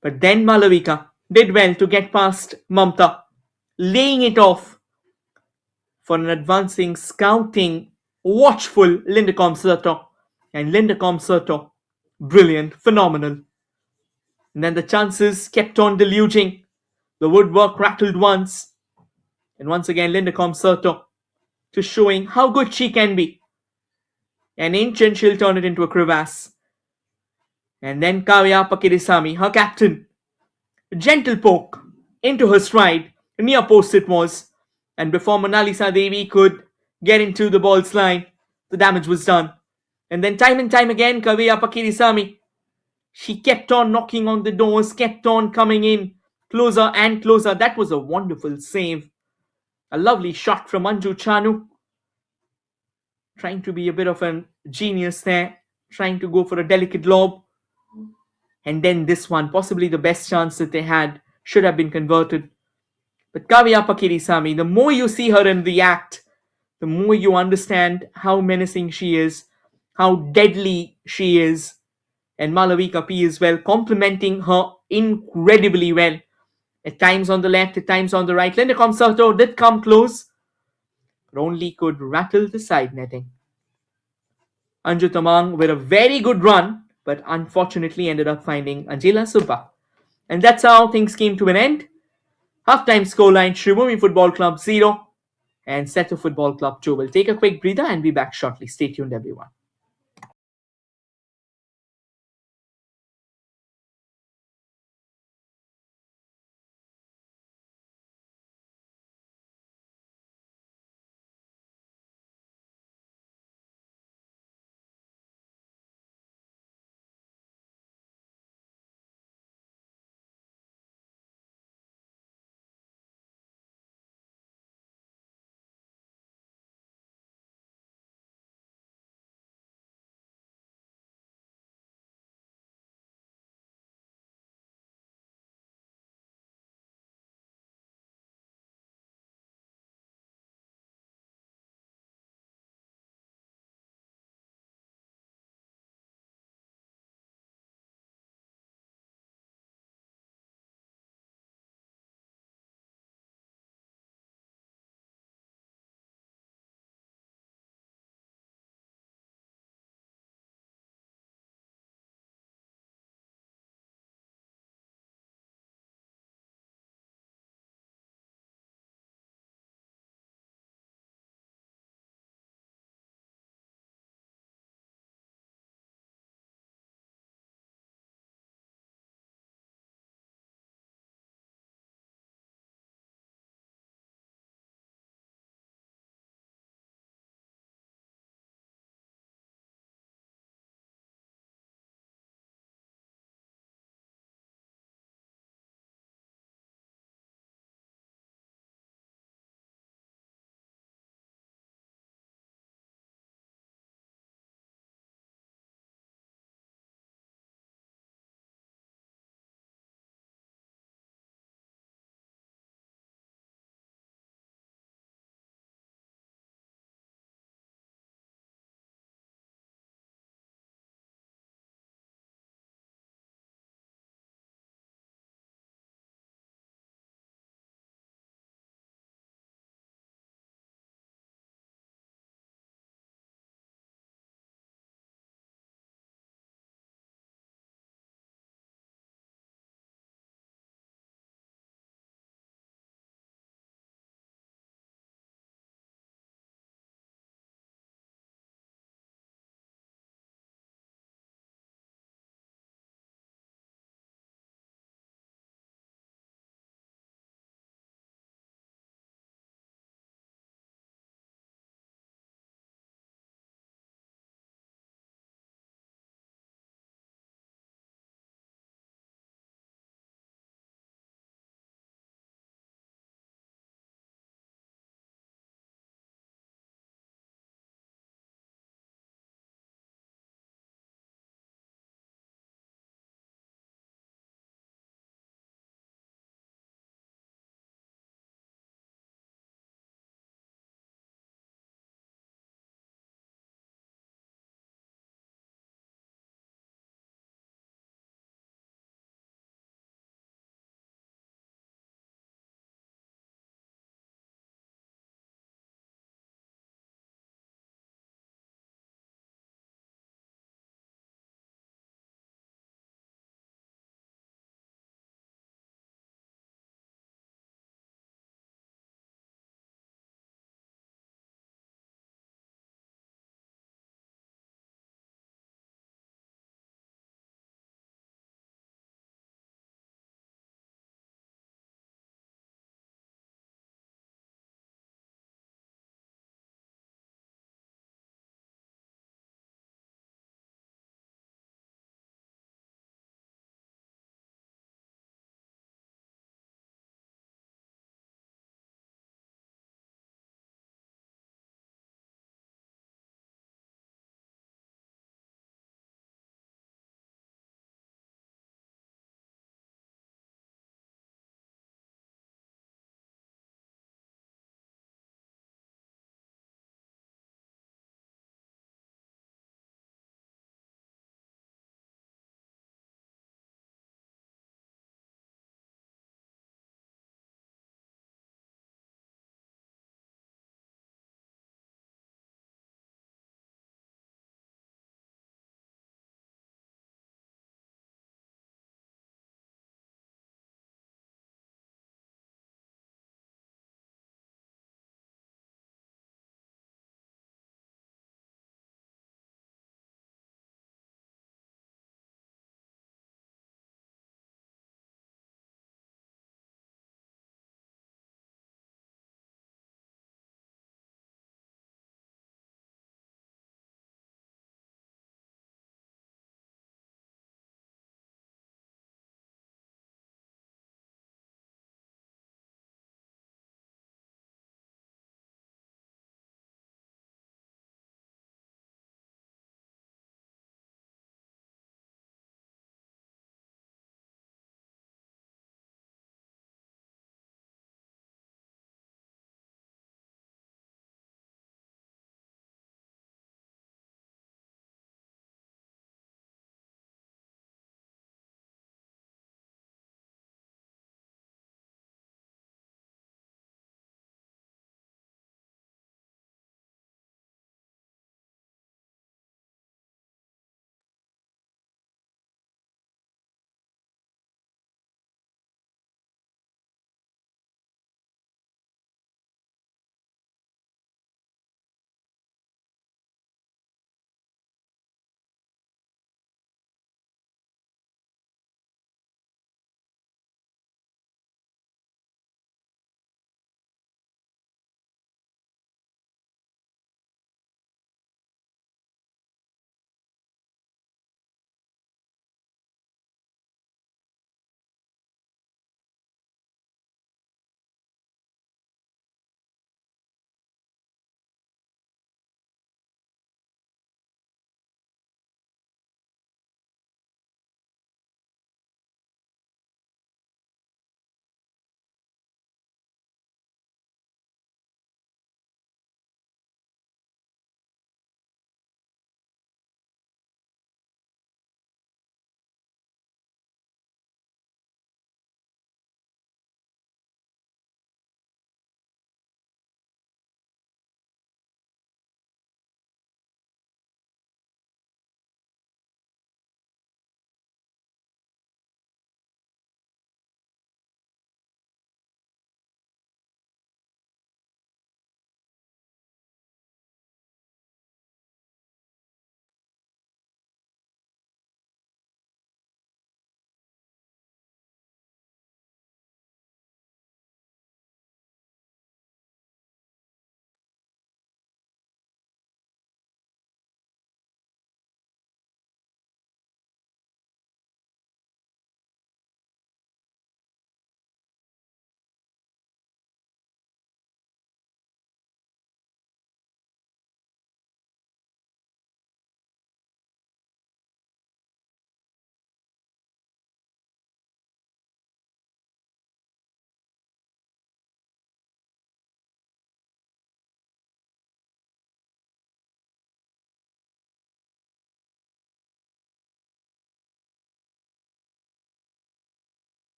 But then Malavika did well to get past Mamta, laying it off for an advancing, scouting, watchful Lindecom Soto. And Lindecom Soto, brilliant, phenomenal. And then the chances kept on deluging. The woodwork rattled once. And once again, Lindecom Soto to showing how good she can be. An inch and she'll turn it into a crevasse. And then Kavya Pakirisamy, her captain, gentle poke into her stride, near post it was. And before Monalisa Devi could get into the ball's line, the damage was done. And then time and time again, Kavya Pakirisamy, she kept on knocking on the doors, kept on coming in closer and closer. That was a wonderful save. A lovely shot from Anju Chanu. Trying to be a bit of a genius there, trying to go for a delicate lob. And then this one, possibly the best chance that they had, should have been converted. But Kavya Pakirisamy, the more you see her in the act, the more you understand how menacing she is, how deadly she is. And Malavika P is well, complementing her incredibly well. At times on the left, at times on the right. Linda Comserto did come close, but only could rattle the side netting. Anju Tamang with a very good run, but unfortunately ended up finding Angela Subba. And that's how things came to an end. Halftime scoreline Sribhumi Football Club 0 and Sethu Football Club 2. We'll take a quick breather and be back shortly. Stay tuned, everyone.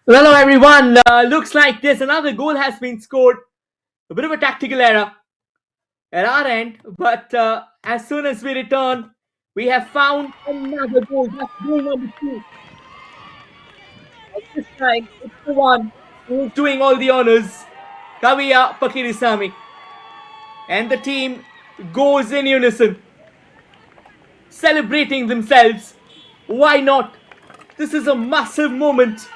Well, hello everyone. Looks like there's another goal has been scored. A bit of a tactical error at our end, but as soon as we return, we have found another goal. That's goal number 2. This time, it's the one who's doing all the honors, Kaviya Pakirisamy. And the team goes in unison, celebrating themselves. Why not? This is a massive moment,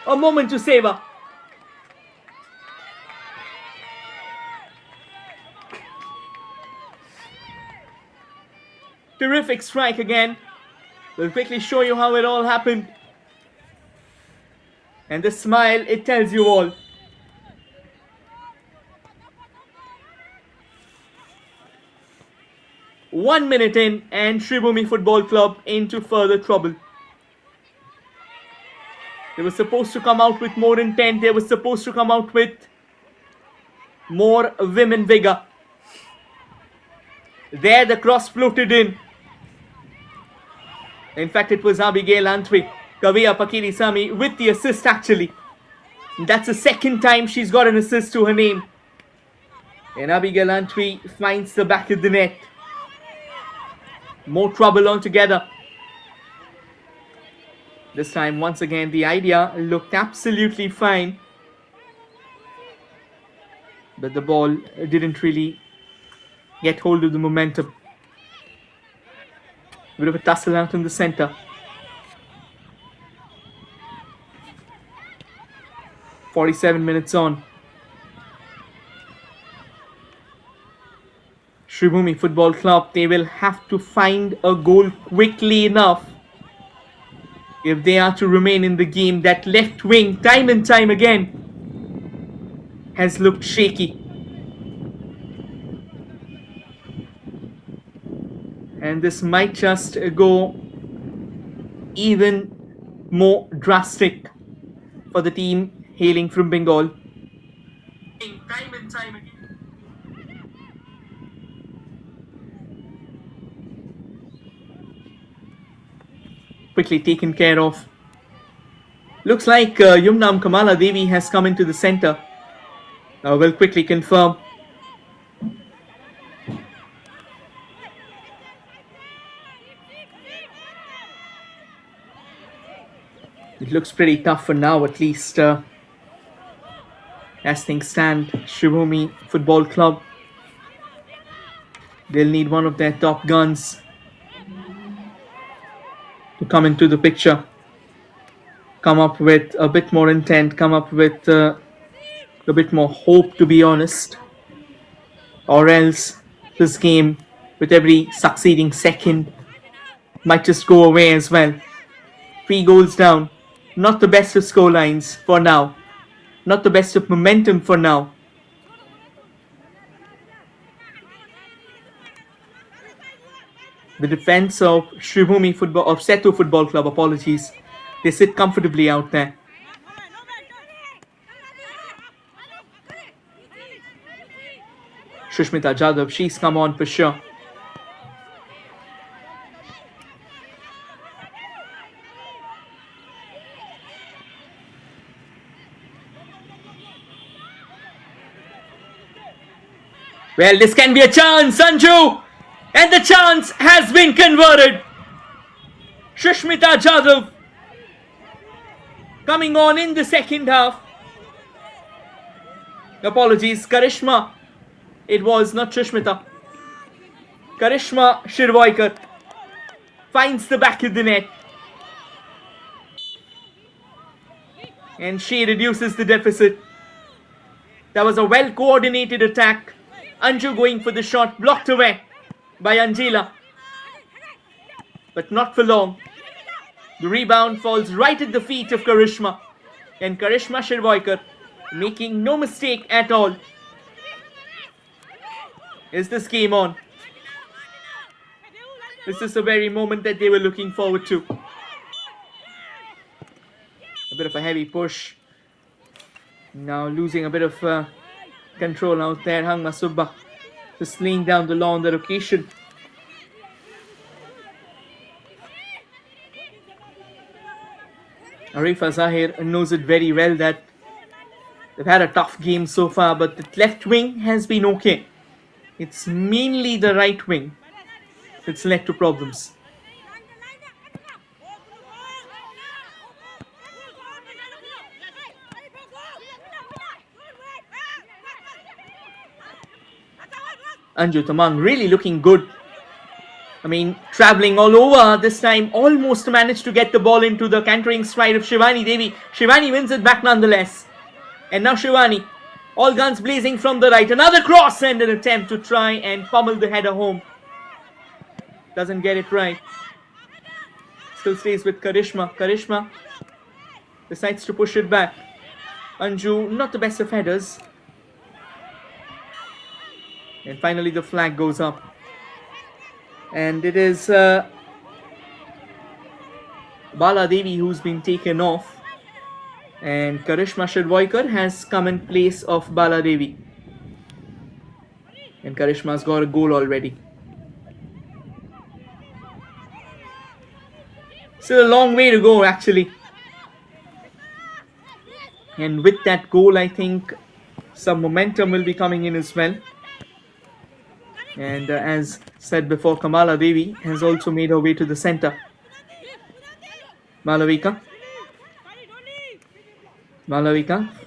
a moment to savor. Terrific strike again. We'll quickly show you how it all happened. And the smile, it tells you all. One minute in, and Sribhumi Football Club into further trouble. They were supposed to come out with more intent. They were supposed to come out with more vim and vigor. There, the cross floated in. In fact, it was Abigail Antwi, Kaviya Pakirisamy, with the assist actually. That's the second time she's got an assist to her name. And Abigail Antwi finds the back of the net. More trouble altogether. This time, once again, the idea looked absolutely fine. But the ball didn't really get hold of the momentum. A bit of a tussle out in the center. "47 minutes on. Sribhumi Football Club, they will have to find a goal quickly enough if they are to remain in the game. That left wing, time and time again, has looked shaky. And this might just go even more drastic for the team hailing from Bengal. Time and time again. Quickly taken care of. Looks like Yumnam Kamala Devi has come into the center. We'll quickly confirm. It looks pretty tough for now, at least as things stand. Sribhumi Football Club, they'll need one of their top guns to come into the picture, come up with a bit more intent, come up with a bit more hope, to be honest. Or else this game, with every succeeding second, might just go away as well. 3 goals down. Not the best of scorelines for now. Not the best of momentum for now. The defense of Sethu Football Club, apologies. They sit comfortably out there. Shushmita Jadhav, she's come on for sure. Well, this can be a chance, Sanju! And the chance has been converted. Shushmita Jadhav coming on in the second half. Apologies, Karishma. It was not Shushmita. Karishma Shirvoikar finds the back of the net. And she reduces the deficit. That was a well-coordinated attack. Anju going for the shot, blocked away by Angela. But not for long. The rebound falls right at the feet of Karishma. And Karishma Shirvoikar, making no mistake at all. Is this game on? This is the very moment that they were looking forward to. A bit of a heavy push. Now losing a bit of control out there. Hangma Subba just laying down the law on the occasion. Arifa Zahir knows it very well that they've had a tough game so far, but the left wing has been okay. It's mainly the right wing that's led to problems. Anju Tamang really looking good. I mean, travelling all over this time, almost managed to get the ball into the cantering stride of Shivani Devi. Shivani wins it back nonetheless. And now Shivani, all guns blazing from the right. Another cross and an attempt to try and pummel the header home. Doesn't get it right. Still stays with Karishma. Karishma decides to push it back. Anju, not the best of headers. And finally the flag goes up. And it is Bala Devi who's been taken off. And Karishma Shirvoikar has come in place of Bala Devi. And Karishma's got a goal already. Still a long way to go actually. And with that goal, I think some momentum will be coming in as well. And as said before, Kamala Devi has also made her way to the centre. Malavika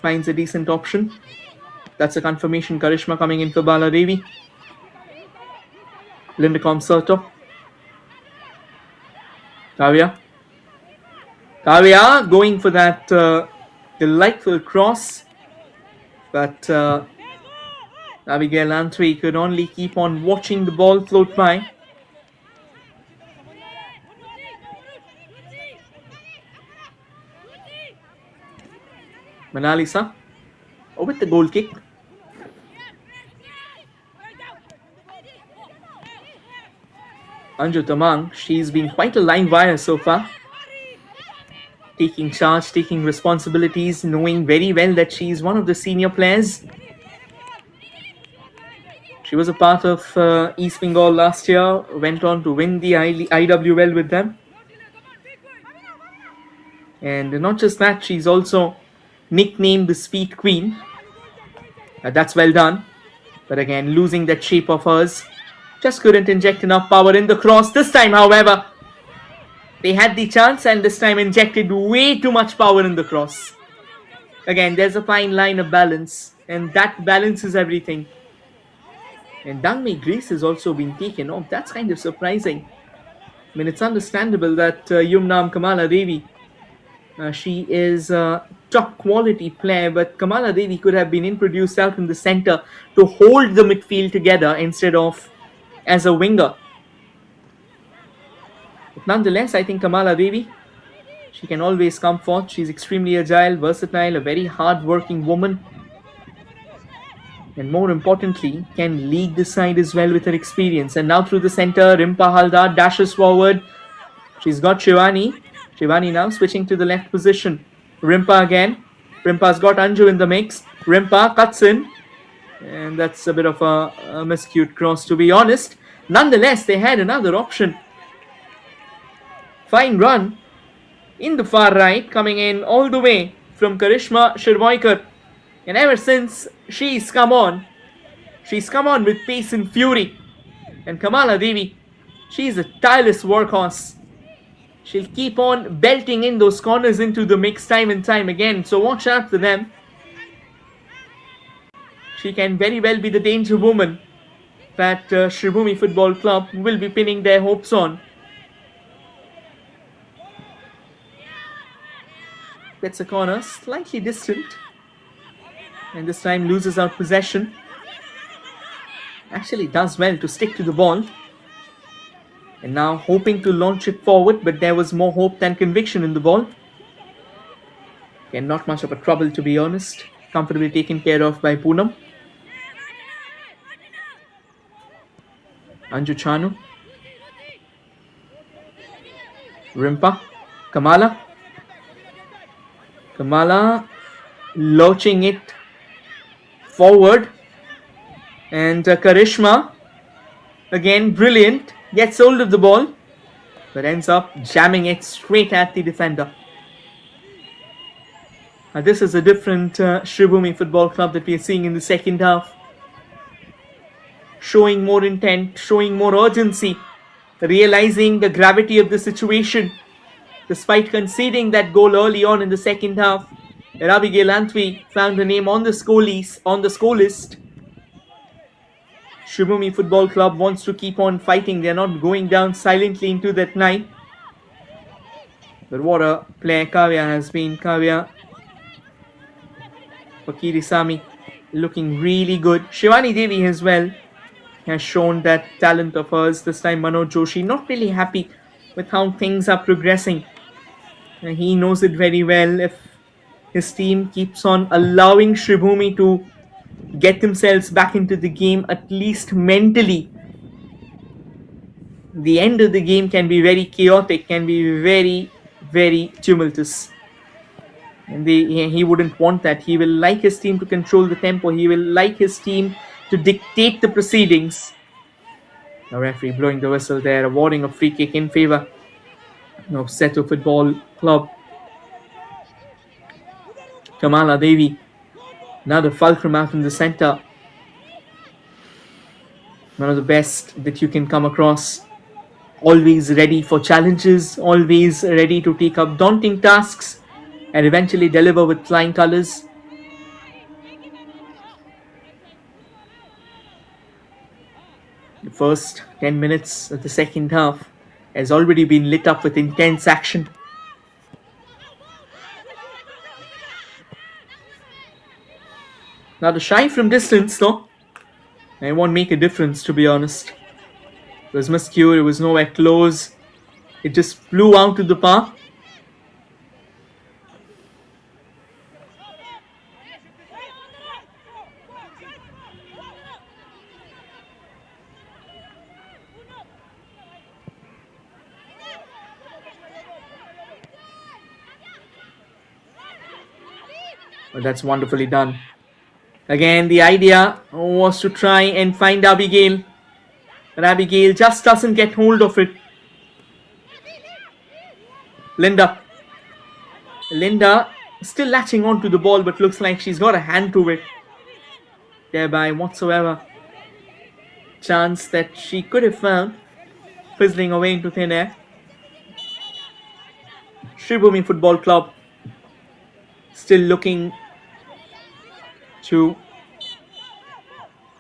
finds a decent option. That's a confirmation. Karishma coming in for Bala Devi. Linda Comserto. Kavya going for that delightful cross. But Abigail Antwi could only keep on watching the ball float by. Manalisa with the goal kick. Anju Tamang, she's been quite a live wire so far. Taking charge, taking responsibilities, knowing very well that she's one of the senior players. She was a part of East Bengal last year, went on to win the IWL with them. And not just that, she's also nicknamed the Speed Queen. That's well done. But again, losing that shape of hers. Just couldn't inject enough power in the cross. This time, however, they had the chance and this time injected way too much power in the cross. Again, there's a fine line of balance. And that balance is everything. And Dangmei Grace has also been taken off. That's kind of surprising. I mean, it's understandable that Yumnam Kamala Devi, she is a top quality player, but Kamala Devi could have been introduced out in the centre to hold the midfield together instead of as a winger. But nonetheless, I think Kamala Devi, she can always come forth. She's extremely agile, versatile, a very hard-working woman. And more importantly, can lead the side as well with her experience. And now through the centre, Rimpa Haldar dashes forward. She's got Shivani. Shivani now switching to the left position. Rimpa again. Rimpa's got Anju in the mix. Rimpa cuts in. And that's a bit of a miscued cross, to be honest. Nonetheless, they had another option. Fine run in the far right, coming in all the way from Karishma Shirvoikar. And ever since she's come on with pace and fury. And Kamala Devi, she's a tireless workhorse. She'll keep on belting in those corners into the mix time and time again. So watch out for them. She can very well be the danger woman that Sribhumi Football Club will be pinning their hopes on. Gets a corner, slightly distant. And this time loses out possession. Actually does well to stick to the ball. And now hoping to launch it forward, but there was more hope than conviction in the ball. Again, not much of a trouble, to be honest. Comfortably taken care of by Poonam. Anju Chanu. Rimpa. Kamala. Kamala launching it forward. And Karishma, again brilliant, gets hold of the ball, but ends up jamming it straight at the defender. This is a different Sribhumi Football Club that we are seeing in the second half. Showing more intent, showing more urgency, realizing the gravity of the situation. Despite conceding that goal early on in the second half, Abigail Antwi found her name on the score list. Sribhumi Football Club wants to keep on fighting. They're not going down silently into that night. But what a player Kavya has been. Kavya Pakirisamy looking really good. Shivani Devi as well has shown that talent of hers. This time Manoj Joshi not really happy with how things are progressing. And he knows it very well. If his team keeps on allowing Sribhumi to get themselves back into the game, at least mentally, the end of the game can be very chaotic, can be very, very tumultuous. And he wouldn't want that. He will like his team to control the tempo. He will like his team to dictate the proceedings. The referee blowing the whistle there, awarding a free kick in favour of Sethu Football Club. Kamala Devi, another fulcrum out in the centre. One of the best that you can come across. Always ready for challenges, always ready to take up daunting tasks and eventually deliver with flying colours. The first 10 minutes of the second half has already been lit up with intense action. Now the shy from distance though, it won't make a difference, to be honest. It was miscued, it was nowhere close. It just flew out to the park. But that's wonderfully done. Again, the idea was to try and find Abigail. But Abigail just doesn't get hold of it. Linda still latching onto the ball, but looks like she's got a hand to it. Thereby whatsoever chance that she could have found, fizzling away into thin air. Sribhumi Football Club still looking to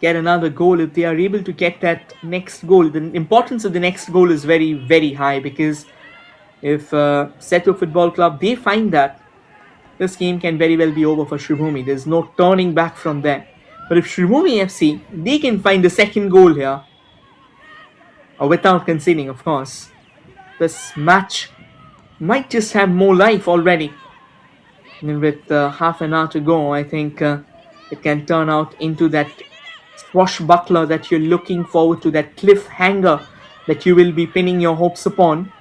get another goal. If they are able to get that next goal, the importance of the next goal is very, very high, because if Sethu Football Club, they find that, this game can very well be over for Sribhumi. There's no turning back from there. But if Sribhumi FC, they can find the second goal here, or without conceding, of course, this match might just have more life already. And with half an hour to go, I think it can turn out into that swashbuckler that you're looking forward to, that cliffhanger that you will be pinning your hopes upon.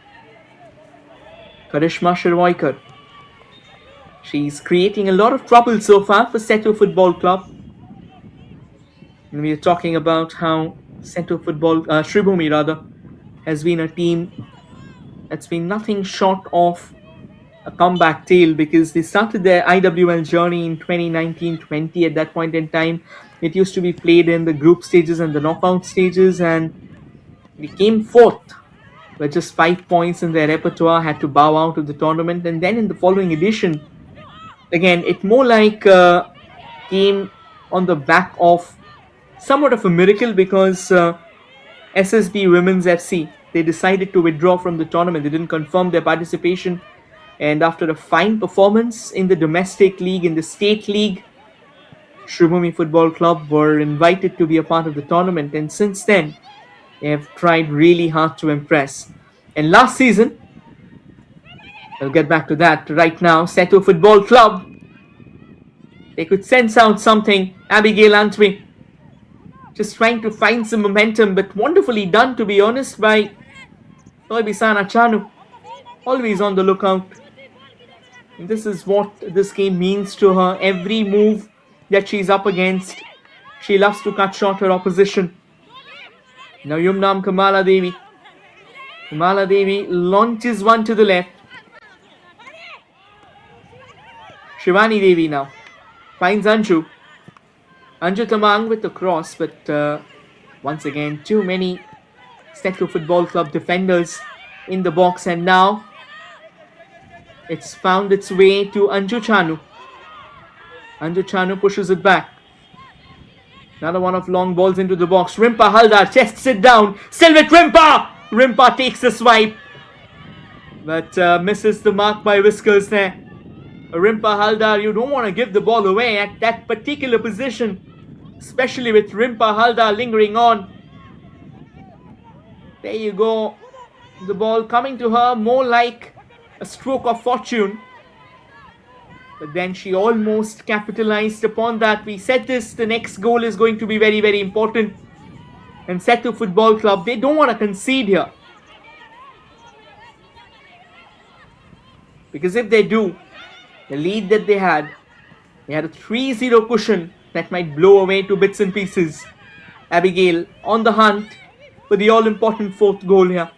Karishma Shirvaikar. She's creating a lot of trouble so far for Sethu Football Club. And we are talking about how Sribhumi rather, has been a team that's been nothing short of a comeback tale, because they started their IWL journey in 2019-20. At that point in time, it used to be played in the group stages and the knockout stages, and they came fourth with just 5 points in their repertoire, had to bow out of the tournament. And then in the following edition, again, it more like came on the back of somewhat of a miracle, because SSB Women's FC, they decided to withdraw from the tournament. They didn't confirm their participation. And after a fine performance in the domestic league, in the state league, Sribhumi Football Club were invited to be a part of the tournament. And since then, they have tried really hard to impress. And last season, I'll get back to that right now, Sethu Football Club, they could sense out something. Abigail Antwi just trying to find some momentum, but wonderfully done, to be honest, by Toibisana Chanu. Always on the lookout. And this is what this game means to her. Every move that she's up against, she loves to cut short her opposition. Now Yumnam Kamala Devi. Kamala Devi launches one to the left. Shivani Devi now finds Anju. Anju Tamang with the cross, but once again, too many Sethu Football Club defenders in the box, and now it's found its way to Anju Chanu. Anju Chanu pushes it back. Another one of long balls into the box. Rimpa Haldar chests it down. Still with Rimpa! Rimpa takes a swipe, but misses the mark by whiskers there. Rimpa Haldar, you don't want to give the ball away at that particular position, especially with Rimpa Haldar lingering on. There you go. The ball coming to her more like a stroke of fortune. But then she almost capitalized upon that. We said this, the next goal is going to be very, very important. And Sethu Football Club, they don't want to concede here. Because if they do, the lead that they had a 3-0 cushion that might blow away to bits and pieces. Abigail on the hunt for the all-important fourth goal here.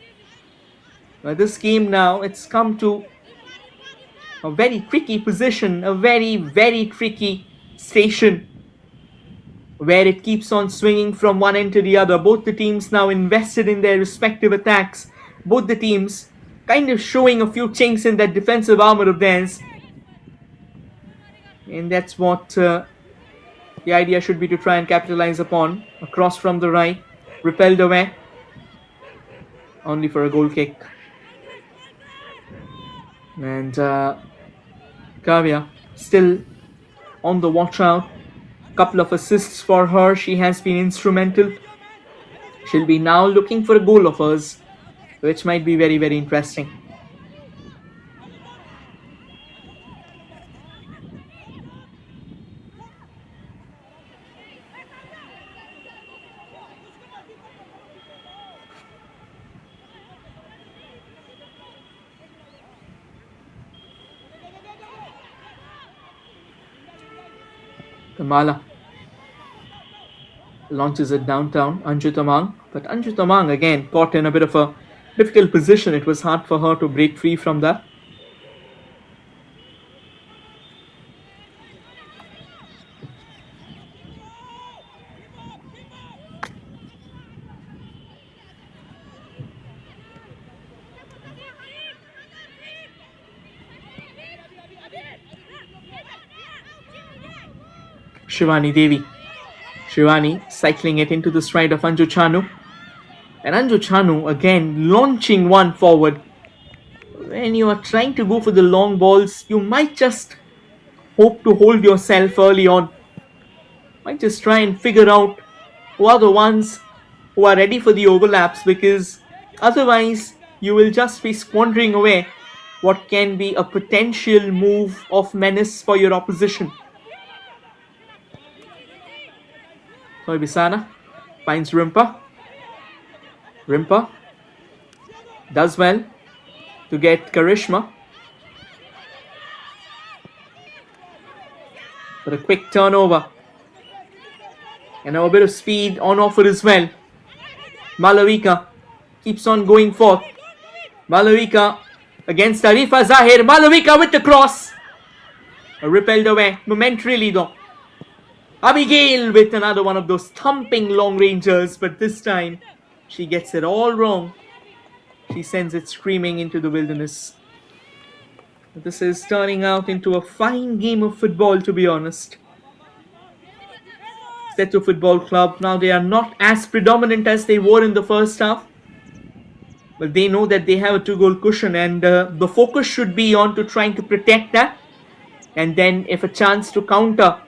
Now this game now, it's come to a very tricky position, a very, very tricky station where it keeps on swinging from one end to the other. Both the teams now invested in their respective attacks. Both the teams kind of showing a few chinks in that defensive armor of theirs. And that's what the idea should be to try and capitalize upon. A cross from the right, repelled away, only for a goal kick. And Kavya still on the watch out. Couple of assists for her. She has been instrumental. She'll be now looking for a goal of hers, which might be very, very interesting. Kamala launches it downtown. Anju Tamang, but Anju Tamang again caught in a bit of a difficult position. It was hard for her to break free from that. Shivani Devi. Shivani cycling it into the stride of Anju Chanu. And Anju Chanu again launching one forward. When you are trying to go for the long balls, you might just hope to hold yourself early on. Might just try and figure out who are the ones who are ready for the overlaps, because otherwise you will just be squandering away what can be a potential move of menace for your opposition. Bisana finds Rimpa. Rimpa does well to get Karishma. For a quick turnover. And now a bit of speed on offer as well. Malavika keeps on going forth. Malavika against Arifa Zahir. Malavika with the cross. Repelled away momentarily though. Abigail with another one of those thumping long rangers, but this time she gets it all wrong. She sends it screaming into the wilderness. This is turning out into a fine game of football, to be honest. Sethu Football Club, now they are not as predominant as they were in the first half, but they know that they have a 2-goal cushion, and the focus should be on to trying to protect that, and then if a chance to counter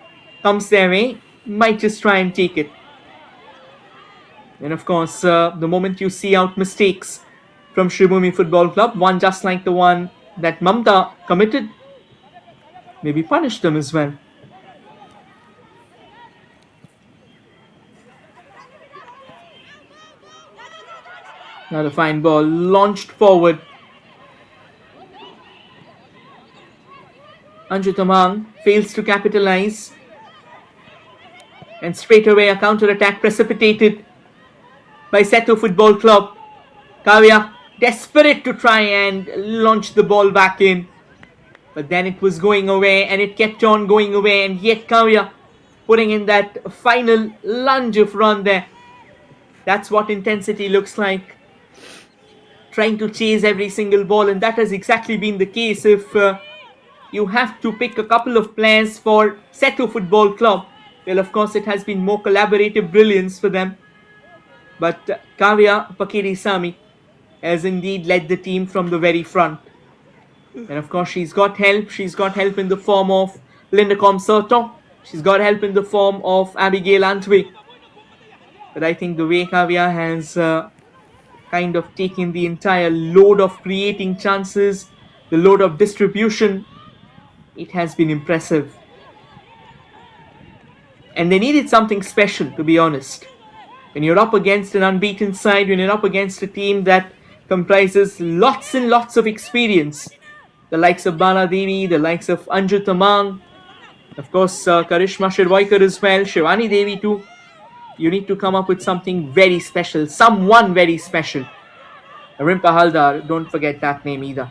comes their way, might just try and take it. And of course, the moment you see out mistakes from Sribhumi Football Club, one just like the one that Mamta committed, maybe punish them as well. Another fine ball launched forward. Anju Tamang fails to capitalize. And straight away a counter-attack precipitated by Sethu Football Club. Kavya desperate to try and launch the ball back in. But then it was going away and it kept on going away, and yet Kavya putting in that final lunge of run there. That's what intensity looks like. Trying to chase every single ball, and that has exactly been the case. If you have to pick a couple of players for Sethu Football Club, well, of course, it has been more collaborative brilliance for them. But Kavya Pakirisamy has indeed led the team from the very front. And of course, she's got help. She's got help in the form of Linda Comserto. She's got help in the form of Abigail Antwi. But I think the way Kavya has kind of taken the entire load of creating chances, the load of distribution, it has been impressive. And they needed something special, to be honest. When you're up against an unbeaten side, when you're up against a team that comprises lots and lots of experience, the likes of Bala Devi, the likes of Anju Tamang, of course Karishma Shirvaikar as well, Shivani Devi too, you need to come up with something very special, someone very special. Rimpa Haldar, don't forget that name either.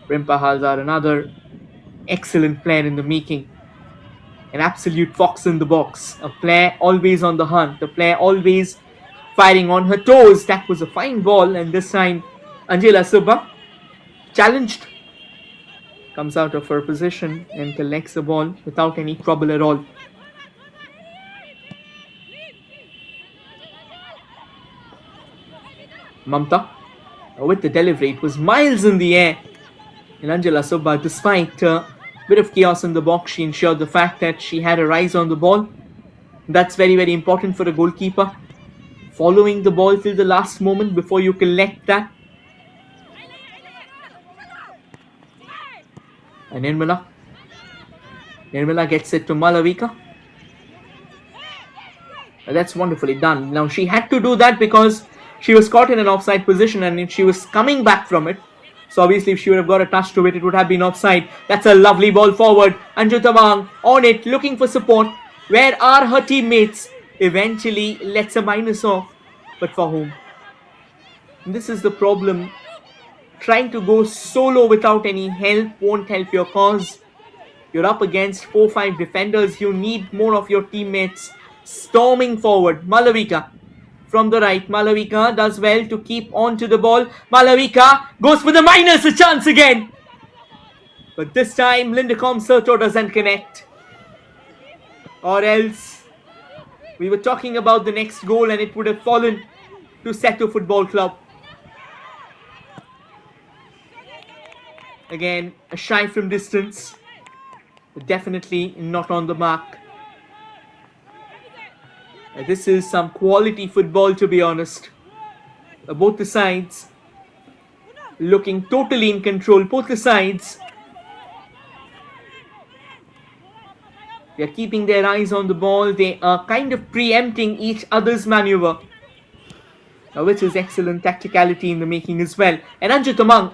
Rimpa Haldar, another excellent player in the making. An absolute fox in the box. A player always on the hunt. A player always firing on her toes. That was a fine ball, and this time Angela Subba challenged. Comes out of her position and collects the ball without any trouble at all. Mamta with the delivery. It was miles in the air. And Angela Subba, despite a bit of chaos in the box, she ensured the fact that she had her eyes on the ball. That's very, very important for a goalkeeper. Following the ball till the last moment before you collect that. And Nirmala gets it to Malavika. That's wonderfully done. Now she had to do that because she was caught in an offside position, and she was coming back from it. So obviously if she would have got a touch to it, it would have been offside. That's a lovely ball forward. Anju Tamang on it, looking for support. Where are her teammates? Eventually lets a minus off. But for whom? And this is the problem. Trying to go solo without any help won't help your cause. You're up against 4-5 defenders. You need more of your teammates storming forward. Malavika from the right. Malavika does well to keep on to the ball. Malavika goes for the minus, a chance again. But this time Linda Comserto doesn't connect. Or else we were talking about the next goal and it would have fallen to Sethu Football Club. Again, a shy from distance, but definitely not on the mark. This is some quality football, to be honest. Both the sides looking totally in control. Both the sides, they are keeping their eyes on the ball. They are kind of preempting each other's maneuver, which is excellent tacticality in the making as well. And Anju Tamang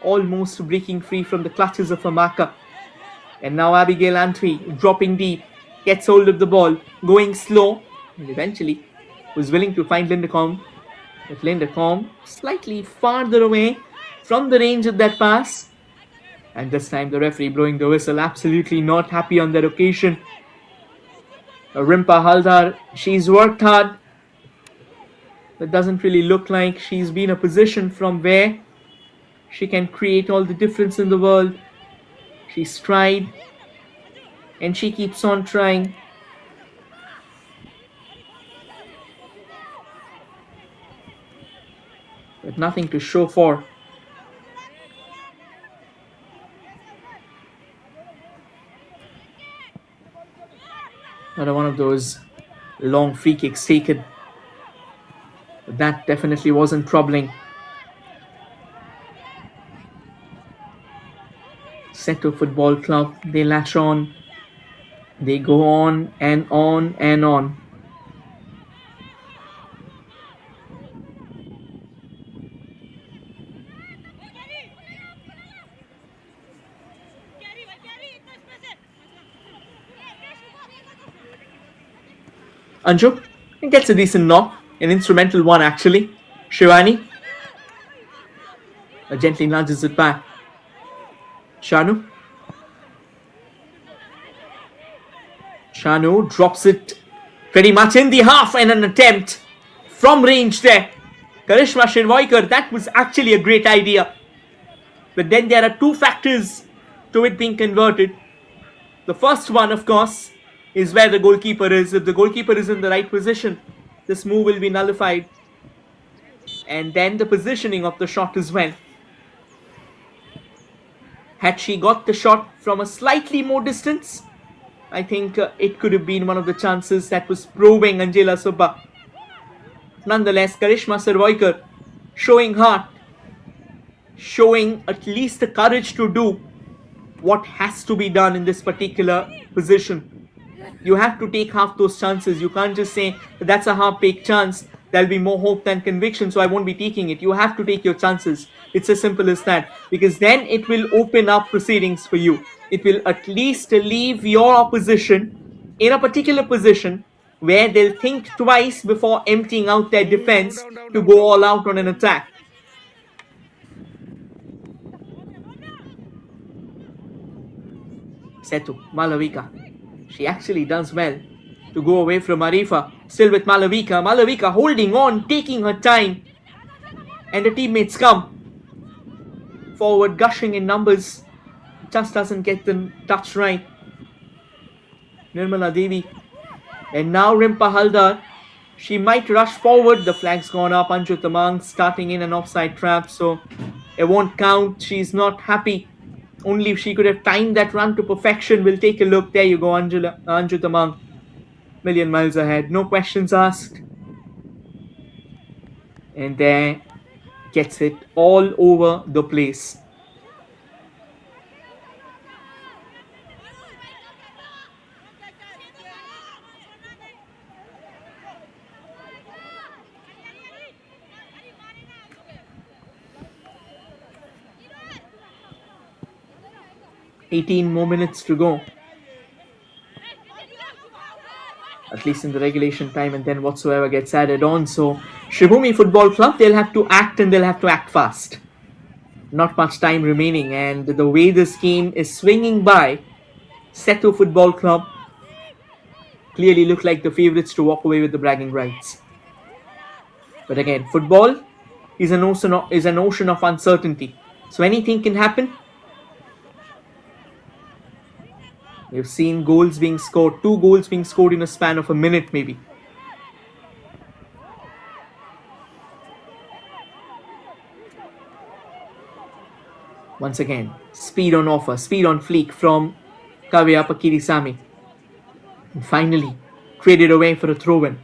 almost breaking free from the clutches of Amaka. And now Abigail Antwi dropping deep, gets hold of the ball, going slow, and eventually was willing to find Lindacombe. But Lindacombe slightly farther away from the range of that pass. And this time the referee blowing the whistle, absolutely not happy on that occasion. Rimpa Haldar, she's worked hard. It doesn't really look like she's been a position from where she can create all the difference in the world. She's tried and she keeps on trying. But nothing to show for. Another one of those long free kicks taken. But that definitely wasn't troubling. Sethu Football Club, they latch on. They go on and on and on. Anju gets a decent knock, an instrumental one actually. Shivani gently nudges it back. Shanu. Shanu drops it pretty much in the half and an attempt from range there. Karishma Shirvoikar, that was actually a great idea. But then there are two factors to it being converted. The first one, of course, is where the goalkeeper is. If the goalkeeper is in the right position, this move will be nullified. And then the positioning of the shot as well. Had she got the shot from a slightly more distance, I think it could have been one of the chances that was probing Angela Subba. Nonetheless, Karishma Shirvoikar showing heart, showing at least the courage to do what has to be done in this particular position. You have to take half those chances. You can't just say that's a half-baked chance. There'll be more hope than conviction, so I won't be taking it. You have to take your chances. It's as simple as that, because then it will open up proceedings for you. It will at least leave your opposition in a particular position where they'll think twice before emptying out their defense to go all out on an attack. Sethu, Malavika. She actually does well to go away from Arifa. Still with Malavika. Malavika holding on, taking her time. And the teammates come forward, gushing in numbers. Just doesn't get the touch right. Nirmala Devi. And now Rimpa Haldar. She might rush forward. The flag's gone up. Anju Tamang starting in an offside trap. So it won't count. She's not happy. Only if she could have timed that run to perfection. We'll take a look. There you go, Anju Tamang. Million miles ahead. No questions asked. And there gets it all over the place. $18 more minutes to go. At least in the regulation time, and then whatsoever gets added on. So Sribhumi Football Club, they'll have to act, and they'll have to act fast. Not much time remaining, and the way this game is swinging by, Sethu Football Club clearly look like the favourites to walk away with the bragging rights. But again, football is an ocean of uncertainty. So anything can happen. We've seen goals being scored, 2 goals being scored in a span of a minute maybe. Once again, speed on offer, speed on fleek from Kavya Pakirisamy. And finally, traded away for a throw-in.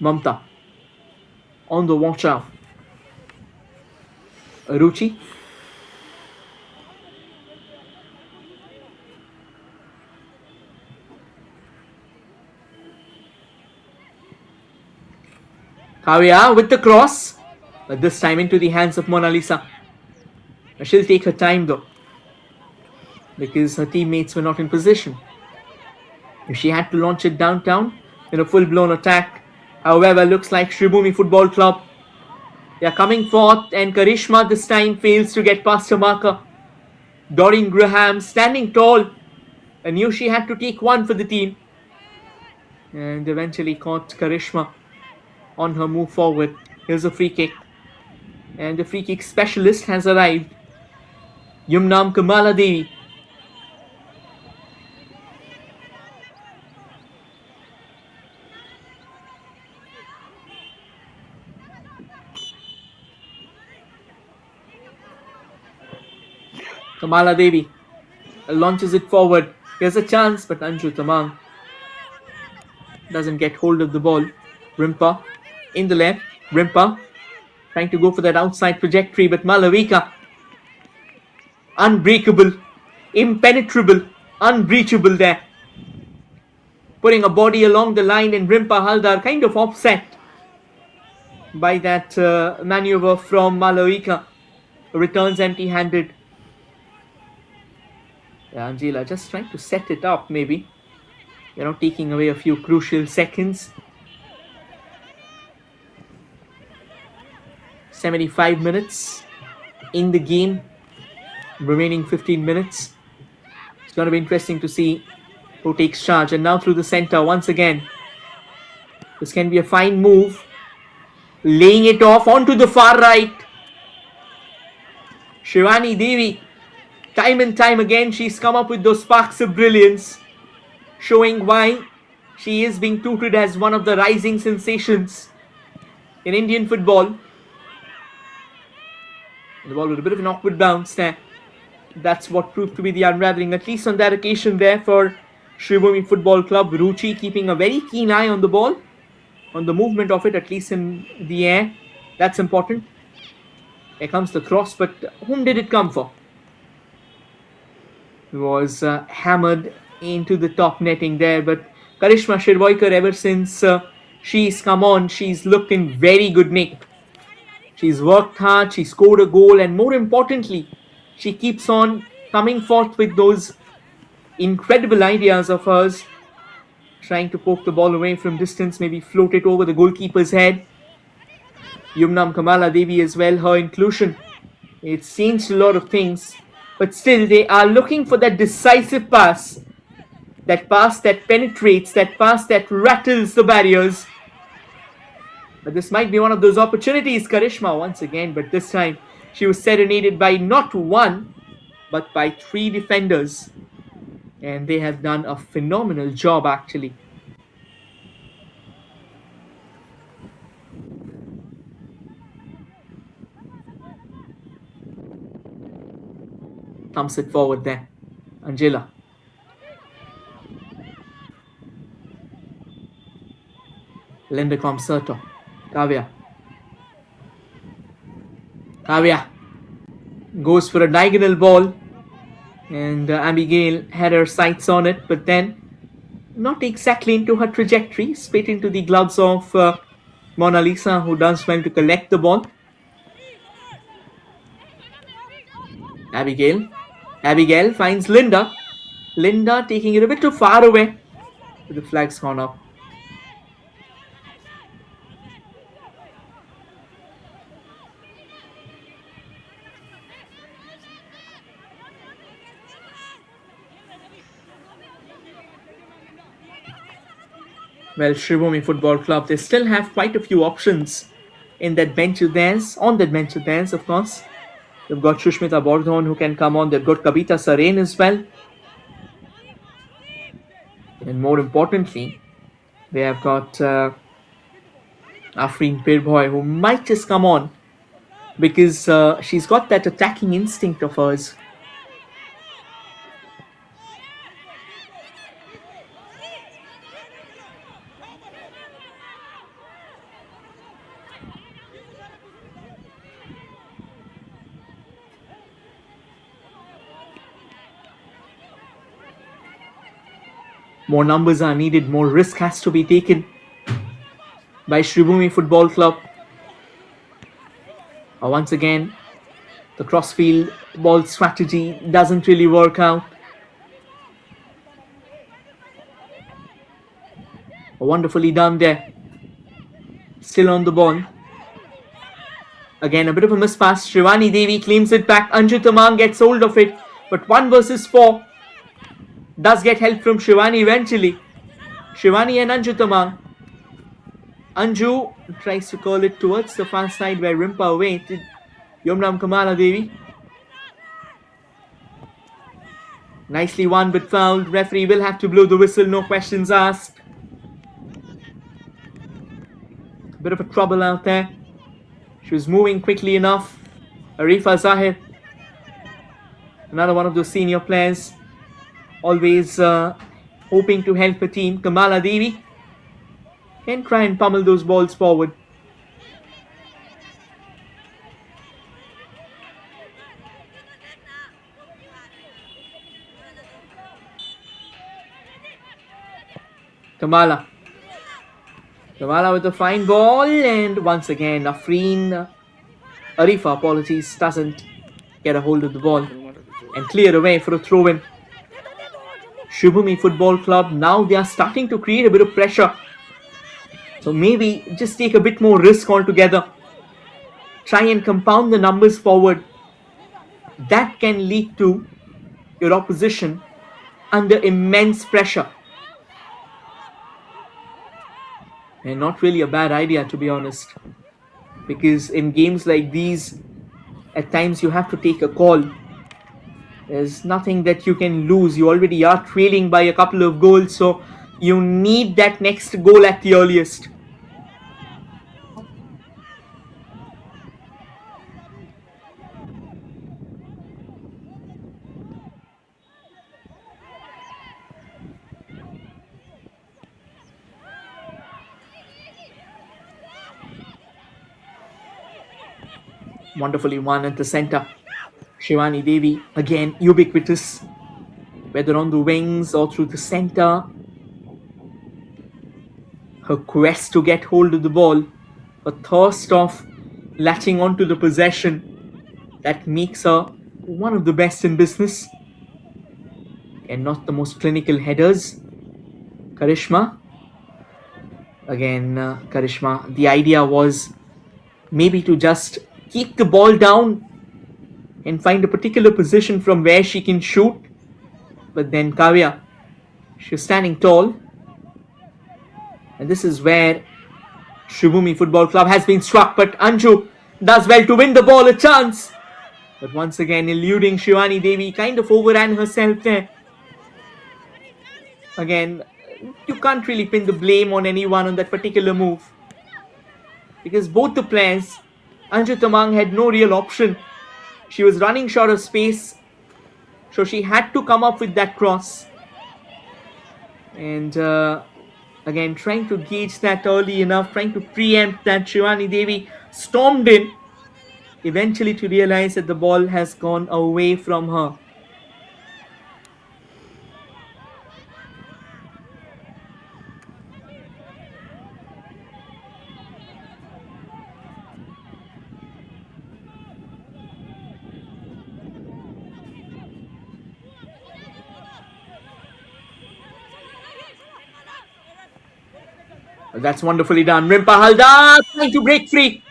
Mamta on the watch out. Ruchi. Kavya with the cross, but this time into the hands of Mona Lisa. She'll take her time though, because her teammates were not in position. If she had to launch it downtown in a full-blown attack, however, looks like Sribhumi Football Club, they are coming forth, and Karishma this time fails to get past her marker. Doreen Graham standing tall, and knew she had to take one for the team, and eventually caught Karishma on her move forward. Here's a free kick, and the free kick specialist has arrived. Yumnam Kamala Devi. Kamala Devi launches it forward. Here's a chance, but Anju Tamang doesn't get hold of the ball. Rimpa in the left. Rimpa trying to go for that outside trajectory, but Malavika, unbreakable, impenetrable, unbreachable there. Putting a body along the line, and Rimpa Haldar kind of offset by that maneuver from Malavika. Returns empty-handed. Angela just trying to set it up maybe. Taking away a few crucial seconds. 75 minutes in the game, remaining 15 minutes. It's going to be interesting to see who takes charge. And now through the center once again. This can be a fine move. Laying it off onto the far right. Sribhumi Devi, time and time again, she's come up with those sparks of brilliance, showing why she is being touted as one of the rising sensations in Indian football. The ball with a bit of an awkward bounce there. That's what proved to be the unravelling, at least on that occasion there for Sribhumi Football Club. Ruchi keeping a very keen eye on the ball, on the movement of it, at least in the air. That's important. Here comes the cross, but whom did it come for? It was hammered into the top netting there, but Karishma Shirvoikar, ever since she's come on, she's looked in very good nick. She's worked hard, she scored a goal, and more importantly, she keeps on coming forth with those incredible ideas of hers, trying to poke the ball away from distance, maybe float it over the goalkeeper's head. Yumnam Kamala Devi as well, her inclusion, it's changed a lot of things, but still they are looking for that decisive pass that penetrates, that pass that rattles the barriers. But this might be one of those opportunities. Karishma once again, but this time she was serenaded by not one but by 3 defenders, and they have done a phenomenal job actually. Thumps it forward there, Angela. Linda Comserto. Kavya goes for a diagonal ball, and Abigail had her sights on it, but then not exactly into her trajectory, straight into the gloves of Mona Lisa, who does well to collect the ball. Abigail finds Linda taking it a bit too far away, but the flag's gone up. Well, Sribhumi Football Club, they still have quite a few options in that bench of theirs, of course. They've got Shushmita Bordhon who can come on. They've got Kavita Saren as well. And more importantly, they have got Afreen Pirbhoy, who might just come on because she's got that attacking instinct of hers. More numbers are needed, more risk has to be taken by Sribhumi Football Club. Once again, the crossfield ball strategy doesn't really work out. Wonderfully done there. Still on the ball. Again, a bit of a mispass. Sribhumi Devi claims it back. Anju Tamang gets hold of it, but 1 versus 4. Does get help from Sribhumi eventually. Sribhumi and Anju Tamang. Anju tries to curl it towards the far side where Rimpa awaited Yumnam Kamala Devi. Nicely won but fouled. Referee will have to blow the whistle, no questions asked. Bit of a trouble out there. She was moving quickly enough. Arifa Zahir, another one of those senior players, always hoping to help her team. Kamala Devi can try and pummel those balls forward. Kamala with a fine ball, and once again Arifa apologies, doesn't get a hold of the ball and clear away for a throw-in. Sribhumi Football Club, now they are starting to create a bit of pressure, so maybe just take a bit more risk altogether. try and compound the numbers forward, that can lead to your opposition under immense pressure. And not really a bad idea, to be honest, because in games like these, at times you have to take a call. There's nothing that you can lose. You already are trailing by a couple of goals, so you need that next goal at the earliest. Wonderfully won at the center. Sribhumi Devi, again ubiquitous, whether on the wings or through the center. Her quest to get hold of the ball, her thirst of latching onto the possession, that makes her one of the best in business. And not the most clinical headers. Karishma. Again, Karishma. The idea was maybe to just keep the ball down and find a particular position from where she can shoot. But then Kavya, she's standing tall. And this is where Sribhumi Football Club has been struck. But Anju does well to win the ball, a chance. But once again, eluding Sribhumi Devi, kind of overran herself there. Again, you can't really pin the blame on anyone on that particular move, because both the players, Anju Tamang had no real option. She was running short of space, so she had to come up with that cross. And again, trying to gauge that early enough, trying to preempt that, Sribhumi Devi stormed in, eventually to realize that the ball has gone away from her. That's wonderfully done. Rimpa Haldar trying to break free.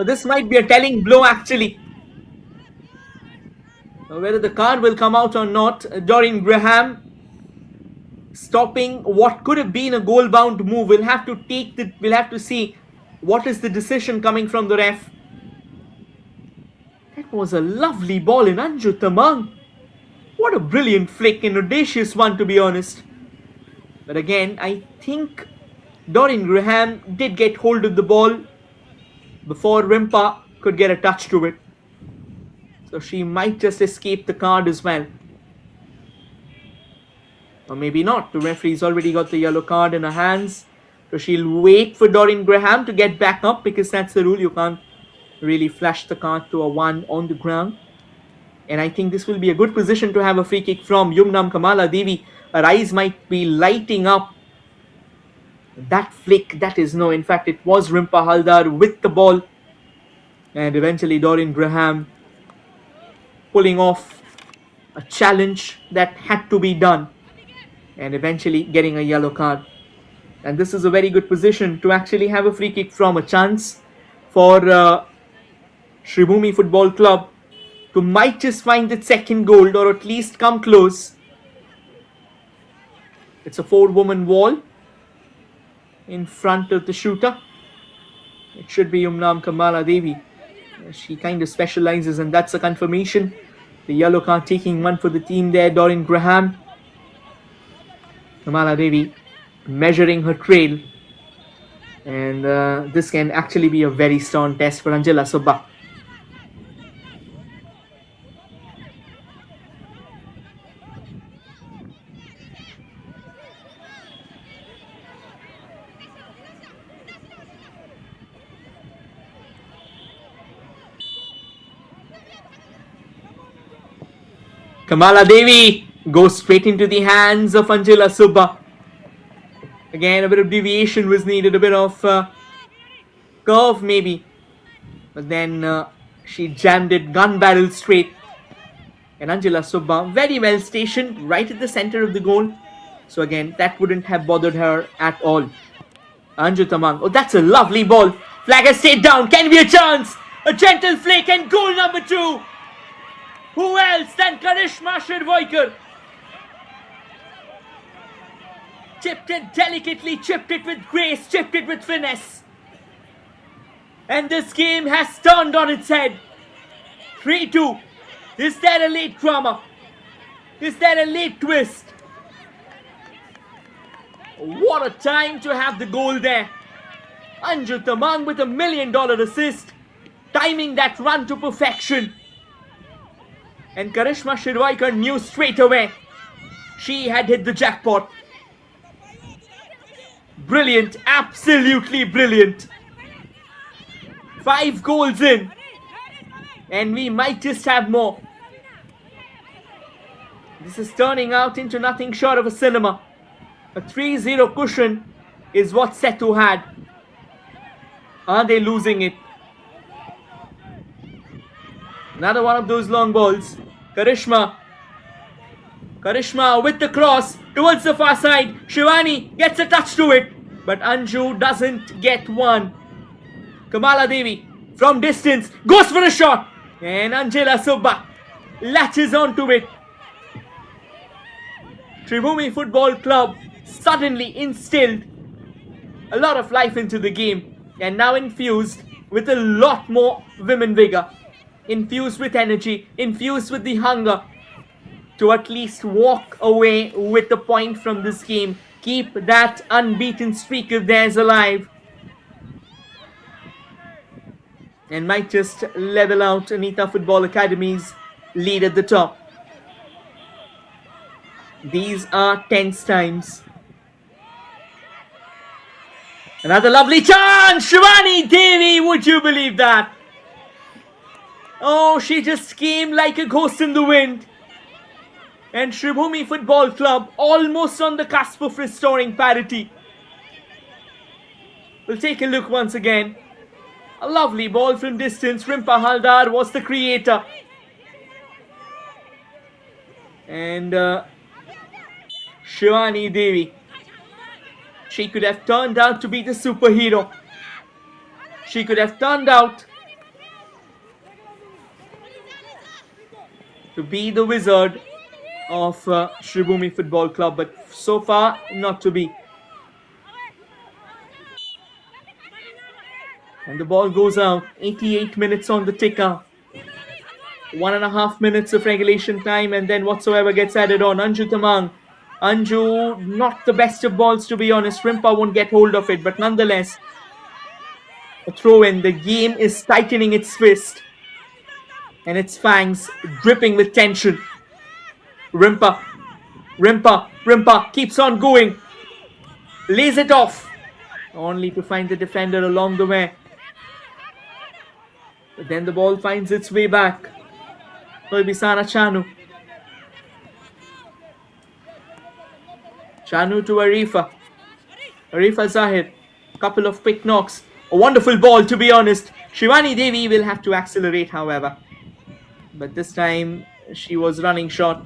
This might be a telling blow, actually. Whether the card will come out or not, Doreen Graham stopping what could have been a goal-bound move. We'll have to see what is the decision coming from the ref. That was a lovely ball in Anju Tamang. What a brilliant flick, an audacious one, to be honest. But again, I think Doreen Graham did get hold of the ball before Rimpa could get a touch to it. So she might just escape the card as well. Or maybe not. The referee's already got the yellow card in her hands. So she'll wait for Doreen Graham to get back up, because that's the rule. You can't really flash the card to a 1 on the ground. And I think this will be a good position to have a free kick from Yumnam Kamala Devi. Her eyes might be lighting up. That flick, that is no. In fact, it was Rimpa Haldar with the ball. And eventually Doreen Graham pulling off a challenge that had to be done. And eventually getting a yellow card. And this is a very good position to actually have a free kick from, a chance for Sribhumi Football Club to might just find its second goal, or at least come close. It's a 4-woman wall in front of the shooter. It should be Yumnam Kamala Devi. She kind of specializes, and that's a confirmation. The yellow card taking one for the team there, Doreen Graham. Kamala Devi measuring her trail. And this can actually be a very strong test for Angela Subba. Kamala Devi goes straight into the hands of Angela Subba. Again, a bit of deviation was needed, a bit of curve maybe. But then she jammed it gun barrel straight. And Angela Subba very well stationed right at the center of the goal. So again, that wouldn't have bothered her at all. Anju Tamang. Oh, that's a lovely ball. Flag has stayed down. Can be a chance. A gentle flick and goal number 2. Who else than Karishma Shirvoikar? Chipped it delicately, chipped it with grace, chipped it with finesse. And this game has turned on its head. 3-2. Is there a late drama? Is there a late twist? What a time to have the goal there. Anju Tamang with $1 million assist, timing that run to perfection. And Karishma Shirvaikar knew straight away she had hit the jackpot. Brilliant, absolutely brilliant. 5 goals in, and we might just have more. This is turning out into nothing short of a cinema. A 3-0 cushion is what Sethu had. Are they losing it? Another one of those long balls. Karishma with the cross towards the far side. Shivani gets a touch to it, but Anju doesn't get one. Kamala Devi from distance goes for a shot, and Angela Subba latches onto it. Sribhumi Football Club suddenly instilled a lot of life into the game, and now infused with a lot more women vigor, infused with energy, infused with the hunger to at least walk away with the point from this game, keep that unbeaten streak of theirs alive, and might just level out Anita Football Academy's lead at the top. These are tense times. Another lovely chance! Shivani Devi, would you believe that? Oh, she just came like a ghost in the wind. And Sribhumi Football Club almost on the cusp of restoring parity. We'll take a look once again. A lovely ball from distance. Rimpa Haldar was the creator. And Shivani Devi. She could have turned out to be the superhero. She could have turned out to be the wizard of Sribhumi Football Club, but so far not to be. And the ball goes out. 88 minutes on the ticker. 1.5 minutes of regulation time, and then whatsoever gets added on. Anju Tamang. Anju, not the best of balls, to be honest. Rimpa won't get hold of it, but nonetheless, a throw in. The game is tightening its fist and its fangs dripping with tension. Rimpa keeps on going, lays it off, only to find the defender along the way. But then the ball finds its way back. Bisana Chanu to Arifa Zahir. Couple of quick knocks. A wonderful ball, to be honest. Shivani Devi will have to accelerate, however. But this time she was running short.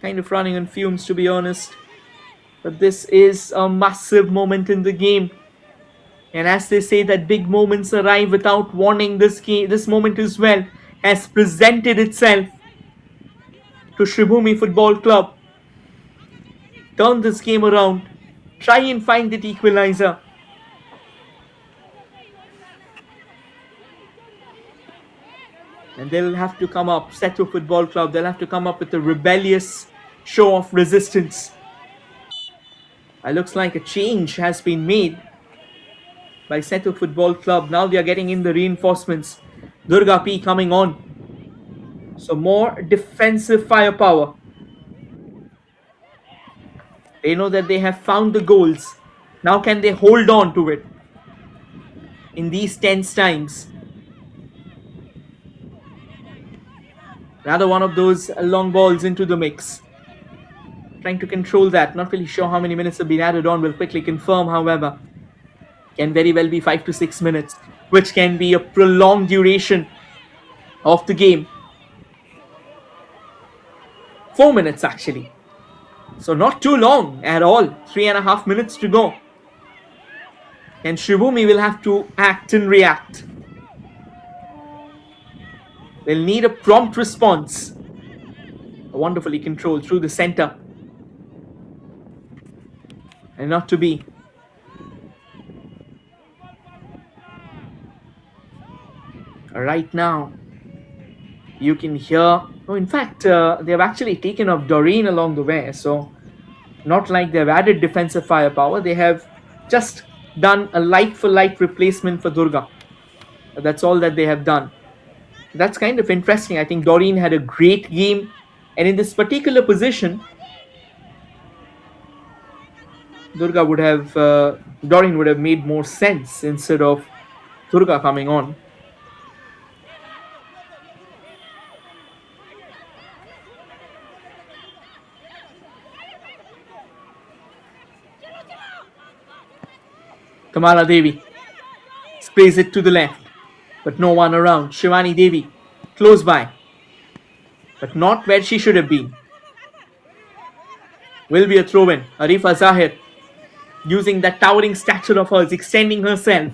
Kind of running on fumes, to be honest. But this is a massive moment in the game. And as they say that big moments arrive without warning, this moment as well has presented itself to Sribhumi Football Club. Turn this game around. Try and find that equalizer. And they'll have to come up, Sethu Football Club, they'll have to come up with a rebellious show of resistance. It looks like a change has been made by Sethu Football Club. Now they are getting in the reinforcements. Durga P coming on. So more defensive firepower. They know that they have found the goals. Now can they hold on to it in these tense times? Another one of those long balls into the mix. Trying to control that. Not really sure how many minutes have been added on. We'll quickly confirm, however. Can very well be 5 to 6 minutes, which can be a prolonged duration of the game. 4 minutes actually. So not too long at all. 3.5 minutes to go. And Sribhumi will have to act and react. They'll need a prompt response. Wonderfully controlled through the center. And not to be. Right now, you can hear. Oh, in fact, they have actually taken off Doreen along the way. So, not like they've added defensive firepower. They have just done a light for light replacement for Durga. That's all that they have done. That's kind of interesting. I think Doreen had a great game. And in this particular position, Doreen would have made more sense instead of Durga coming on. Kamala Devi sprays it to the left, but no one around. Shivani Devi close by, but not where she should have been. Will be a throw-in. Arifa Zahir using that towering stature of hers, extending herself.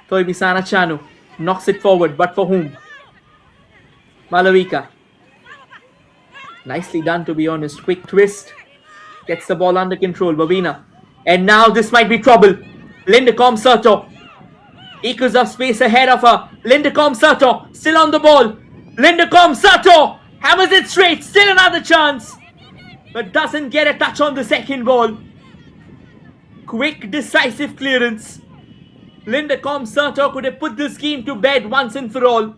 Toibisana Chanu knocks it forward, but for whom? Malavika. Nicely done, to be honest. Quick twist. Gets the ball under control. Babina. And now this might be trouble. Lindacom Sato. Acres of space ahead of her. Lindacom Sato still on the ball. Lindacom Sato hammers it straight. Still another chance. But doesn't get a touch on the second ball. Quick, decisive clearance. Lindacom Sato could have put this game to bed once and for all.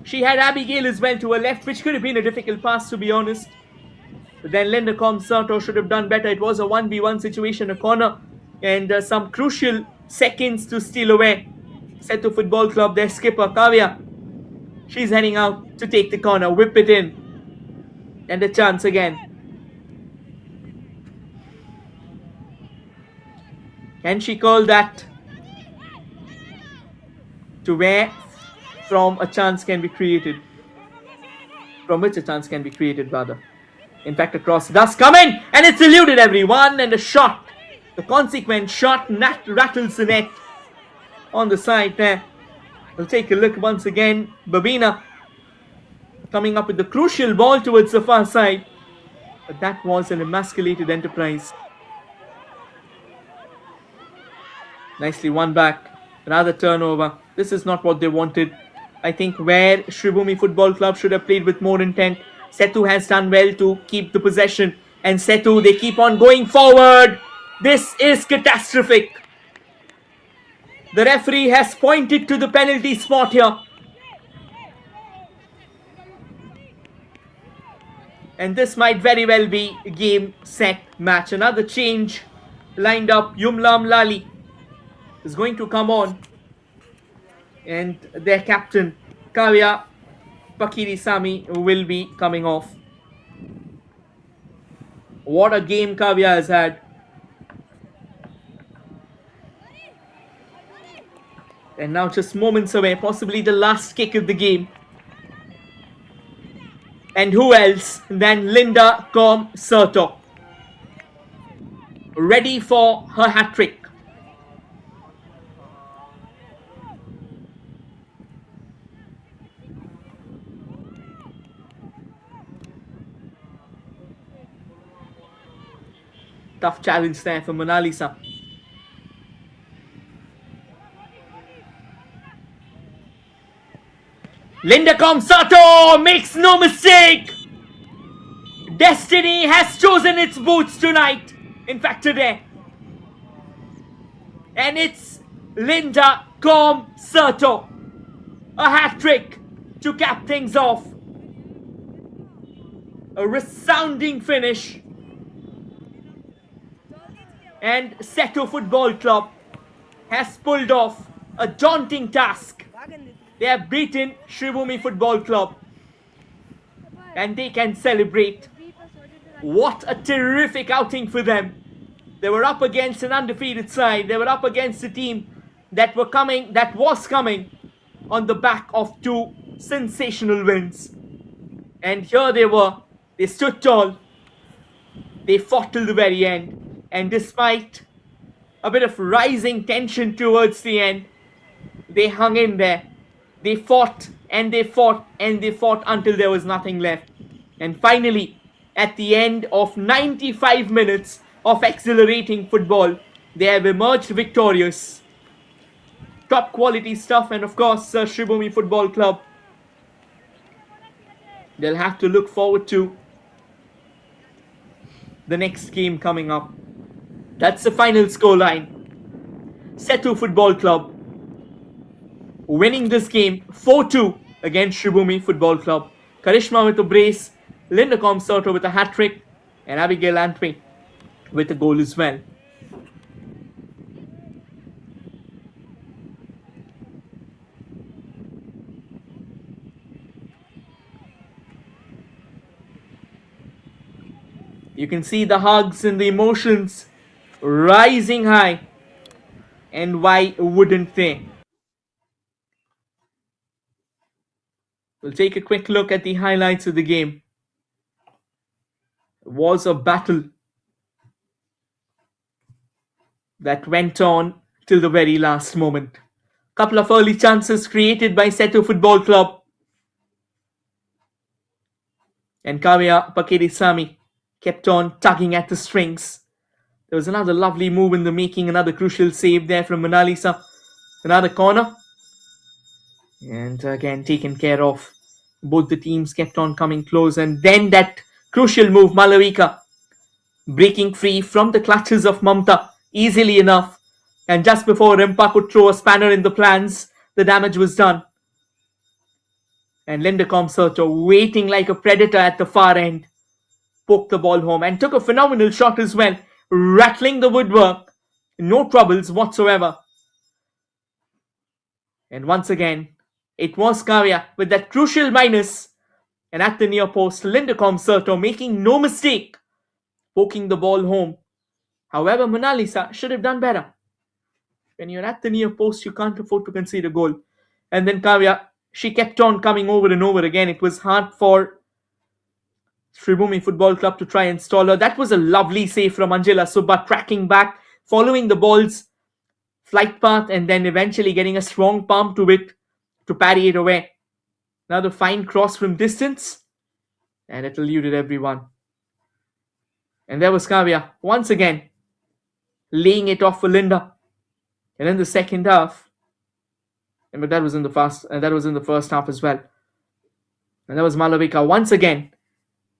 She had Abigail as well to her left, which could have been a difficult pass, to be honest. But then Lindacom Sato should have done better. It was a 1v1 situation, a corner, and some crucial seconds to steal away. Sethu Football Club, their skipper, Kavya. She's heading out to take the corner, whip it in. And a chance again. Can she call that to where from a chance can be created? From which a chance can be created, rather. In fact, a cross does come in, and it's eluded everyone, and a shot. The consequent shot rattles the net on the side there. We'll take a look once again. Babina coming up with the crucial ball towards the far side. But that was an emasculated enterprise. Nicely won back. Another turnover. This is not what they wanted. I think where Sribhumi Football Club should have played with more intent. Sethu has done well to keep the possession. And Sethu, they keep on going forward. This is catastrophic. The referee has pointed to the penalty spot here. And this might very well be game, set, match. Another change lined up. Yumlam Lali is going to come on. And their captain, Kavya Pakirisamy, will be coming off. What a game Kavya has had. And now just moments away, possibly the last kick of the game. And who else than Lindacom Sato, ready for her hat-trick. Tough challenge there for Monalisa. Lindacom Sato makes no mistake. Destiny has chosen its boots tonight. In fact, today. And it's Lindacom Sato. A hat-trick to cap things off. A resounding finish. And Sethu Football Club has pulled off a daunting task. They have beaten Sribhumi Football Club. And they can celebrate. What a terrific outing for them. They were up against an undefeated side. They were up against a team that was coming on the back of two sensational wins. And here they were. They stood tall. They fought till the very end. And despite a bit of rising tension towards the end, they hung in there. They fought and they fought and they fought until there was nothing left. And finally, at the end of 95 minutes of exhilarating football, they have emerged victorious. Top quality stuff, and of course, Sribhumi Football Club, they'll have to look forward to the next game coming up. That's the final scoreline. Sethu Football Club winning this game 4-2 against Sribhumi Football Club. Karishma with a brace, Linda Comsorto with a hat-trick, and Abigail Antwi with a goal as well. You can see the hugs and the emotions rising high. And why wouldn't they? We'll take a quick look at the highlights of the game. It was a battle that went on till the very last moment. Couple of early chances created by Sethu Football Club. And Kavya Pakedisamy kept on tugging at the strings. There was another lovely move in the making, another crucial save there from Monalisa. Another corner. And again taken care of. Both the teams kept on coming close. And then that crucial move, Malavika breaking free from the clutches of Mamta easily enough. And just before Rimpa could throw a spanner in the plans, the damage was done. And Linda Comsorto, waiting like a predator at the far end, poked the ball home and took a phenomenal shot as well, rattling the woodwork. No troubles whatsoever. And once again, it was Kavya with that crucial minus. And at the near post, Linda Comsorto making no mistake, poking the ball home. However, Monalisa should have done better. When you're at the near post, you can't afford to concede a goal. And then Kavya, she kept on coming over and over again. It was hard for Sribhumi Football Club to try and stall her. That was a lovely save from Angela Subba, tracking back, following the ball's flight path, and then eventually getting a strong palm to it to parry it away. Another fine cross from distance, and it eluded everyone. And there was Kavya once again laying it off for Linda. And in the second half, but that was in the first half as well. And that was Malavika once again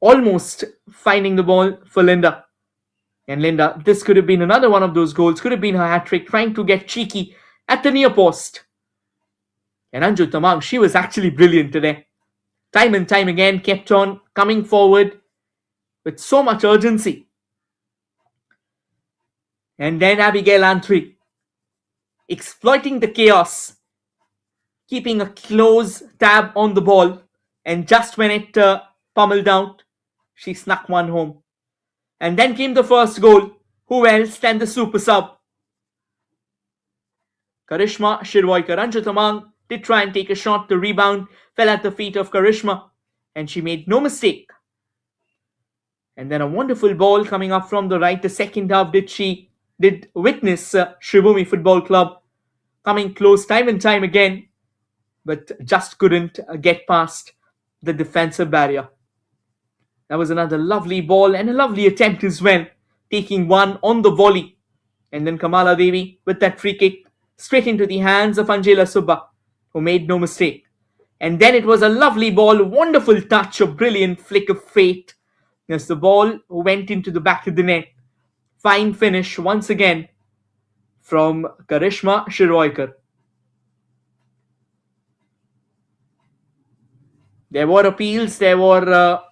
almost finding the ball for Linda. And Linda, this could have been another one of those goals, could have been her hat-trick, trying to get cheeky at the near post. And Anju Tamang, she was actually brilliant today. Time and time again, kept on coming forward with so much urgency. And then Abigail Antwi, exploiting the chaos, keeping a close tab on the ball, and just when it pummeled out, she snuck one home. And then came the first goal. Who else than the super sub? Karishma Shirvoikar. Anju Tamang did try and take a shot. The rebound fell at the feet of Karishma, and she made no mistake. And then a wonderful ball coming up from the right. The second half did witness Sribhumi Football Club coming close time and time again, but just couldn't get past the defensive barrier. That was another lovely ball and a lovely attempt as well, taking one on the volley. And then Kamala Devi with that free kick straight into the hands of Angela Subba, who made no mistake. And then it was a lovely ball, wonderful touch, a brilliant flick of fate as the ball went into the back of the net. Fine finish once again from Karishma Shirvoikar. There were appeals, there were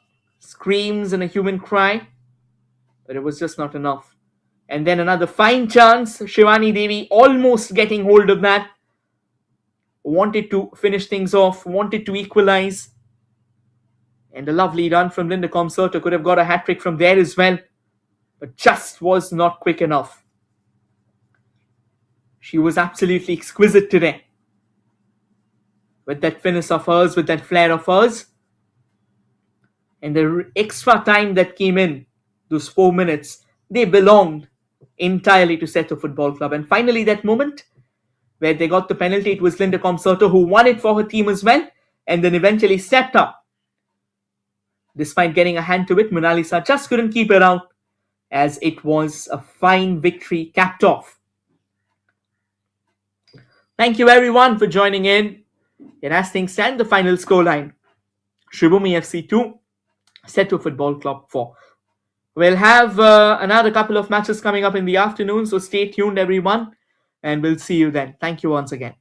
screams and a human cry, but it was just not enough. And then another fine chance, Shivani Devi almost getting hold of that, wanted to finish things off, wanted to equalize, and a lovely run from Linda Comsorto, could have got a hat-trick from there as well, but just was not quick enough. She was absolutely exquisite today with that finish of hers, with that flair of hers. And the extra time that came in, those 4 minutes, they belonged entirely to Sethu Football Club. And finally, that moment where they got the penalty, it was Linda Comsoto who won it for her team as well, and then eventually stepped up. Despite getting a hand to it, Mona Lisa just couldn't keep it out, as it was a fine victory capped off. Thank you everyone for joining in. And as things stand, the final scoreline: Sribhumi FC 2, Sethu Football Club 4. We'll have another couple of matches coming up in the afternoon, so stay tuned everyone, and we'll see you then. Thank you once again.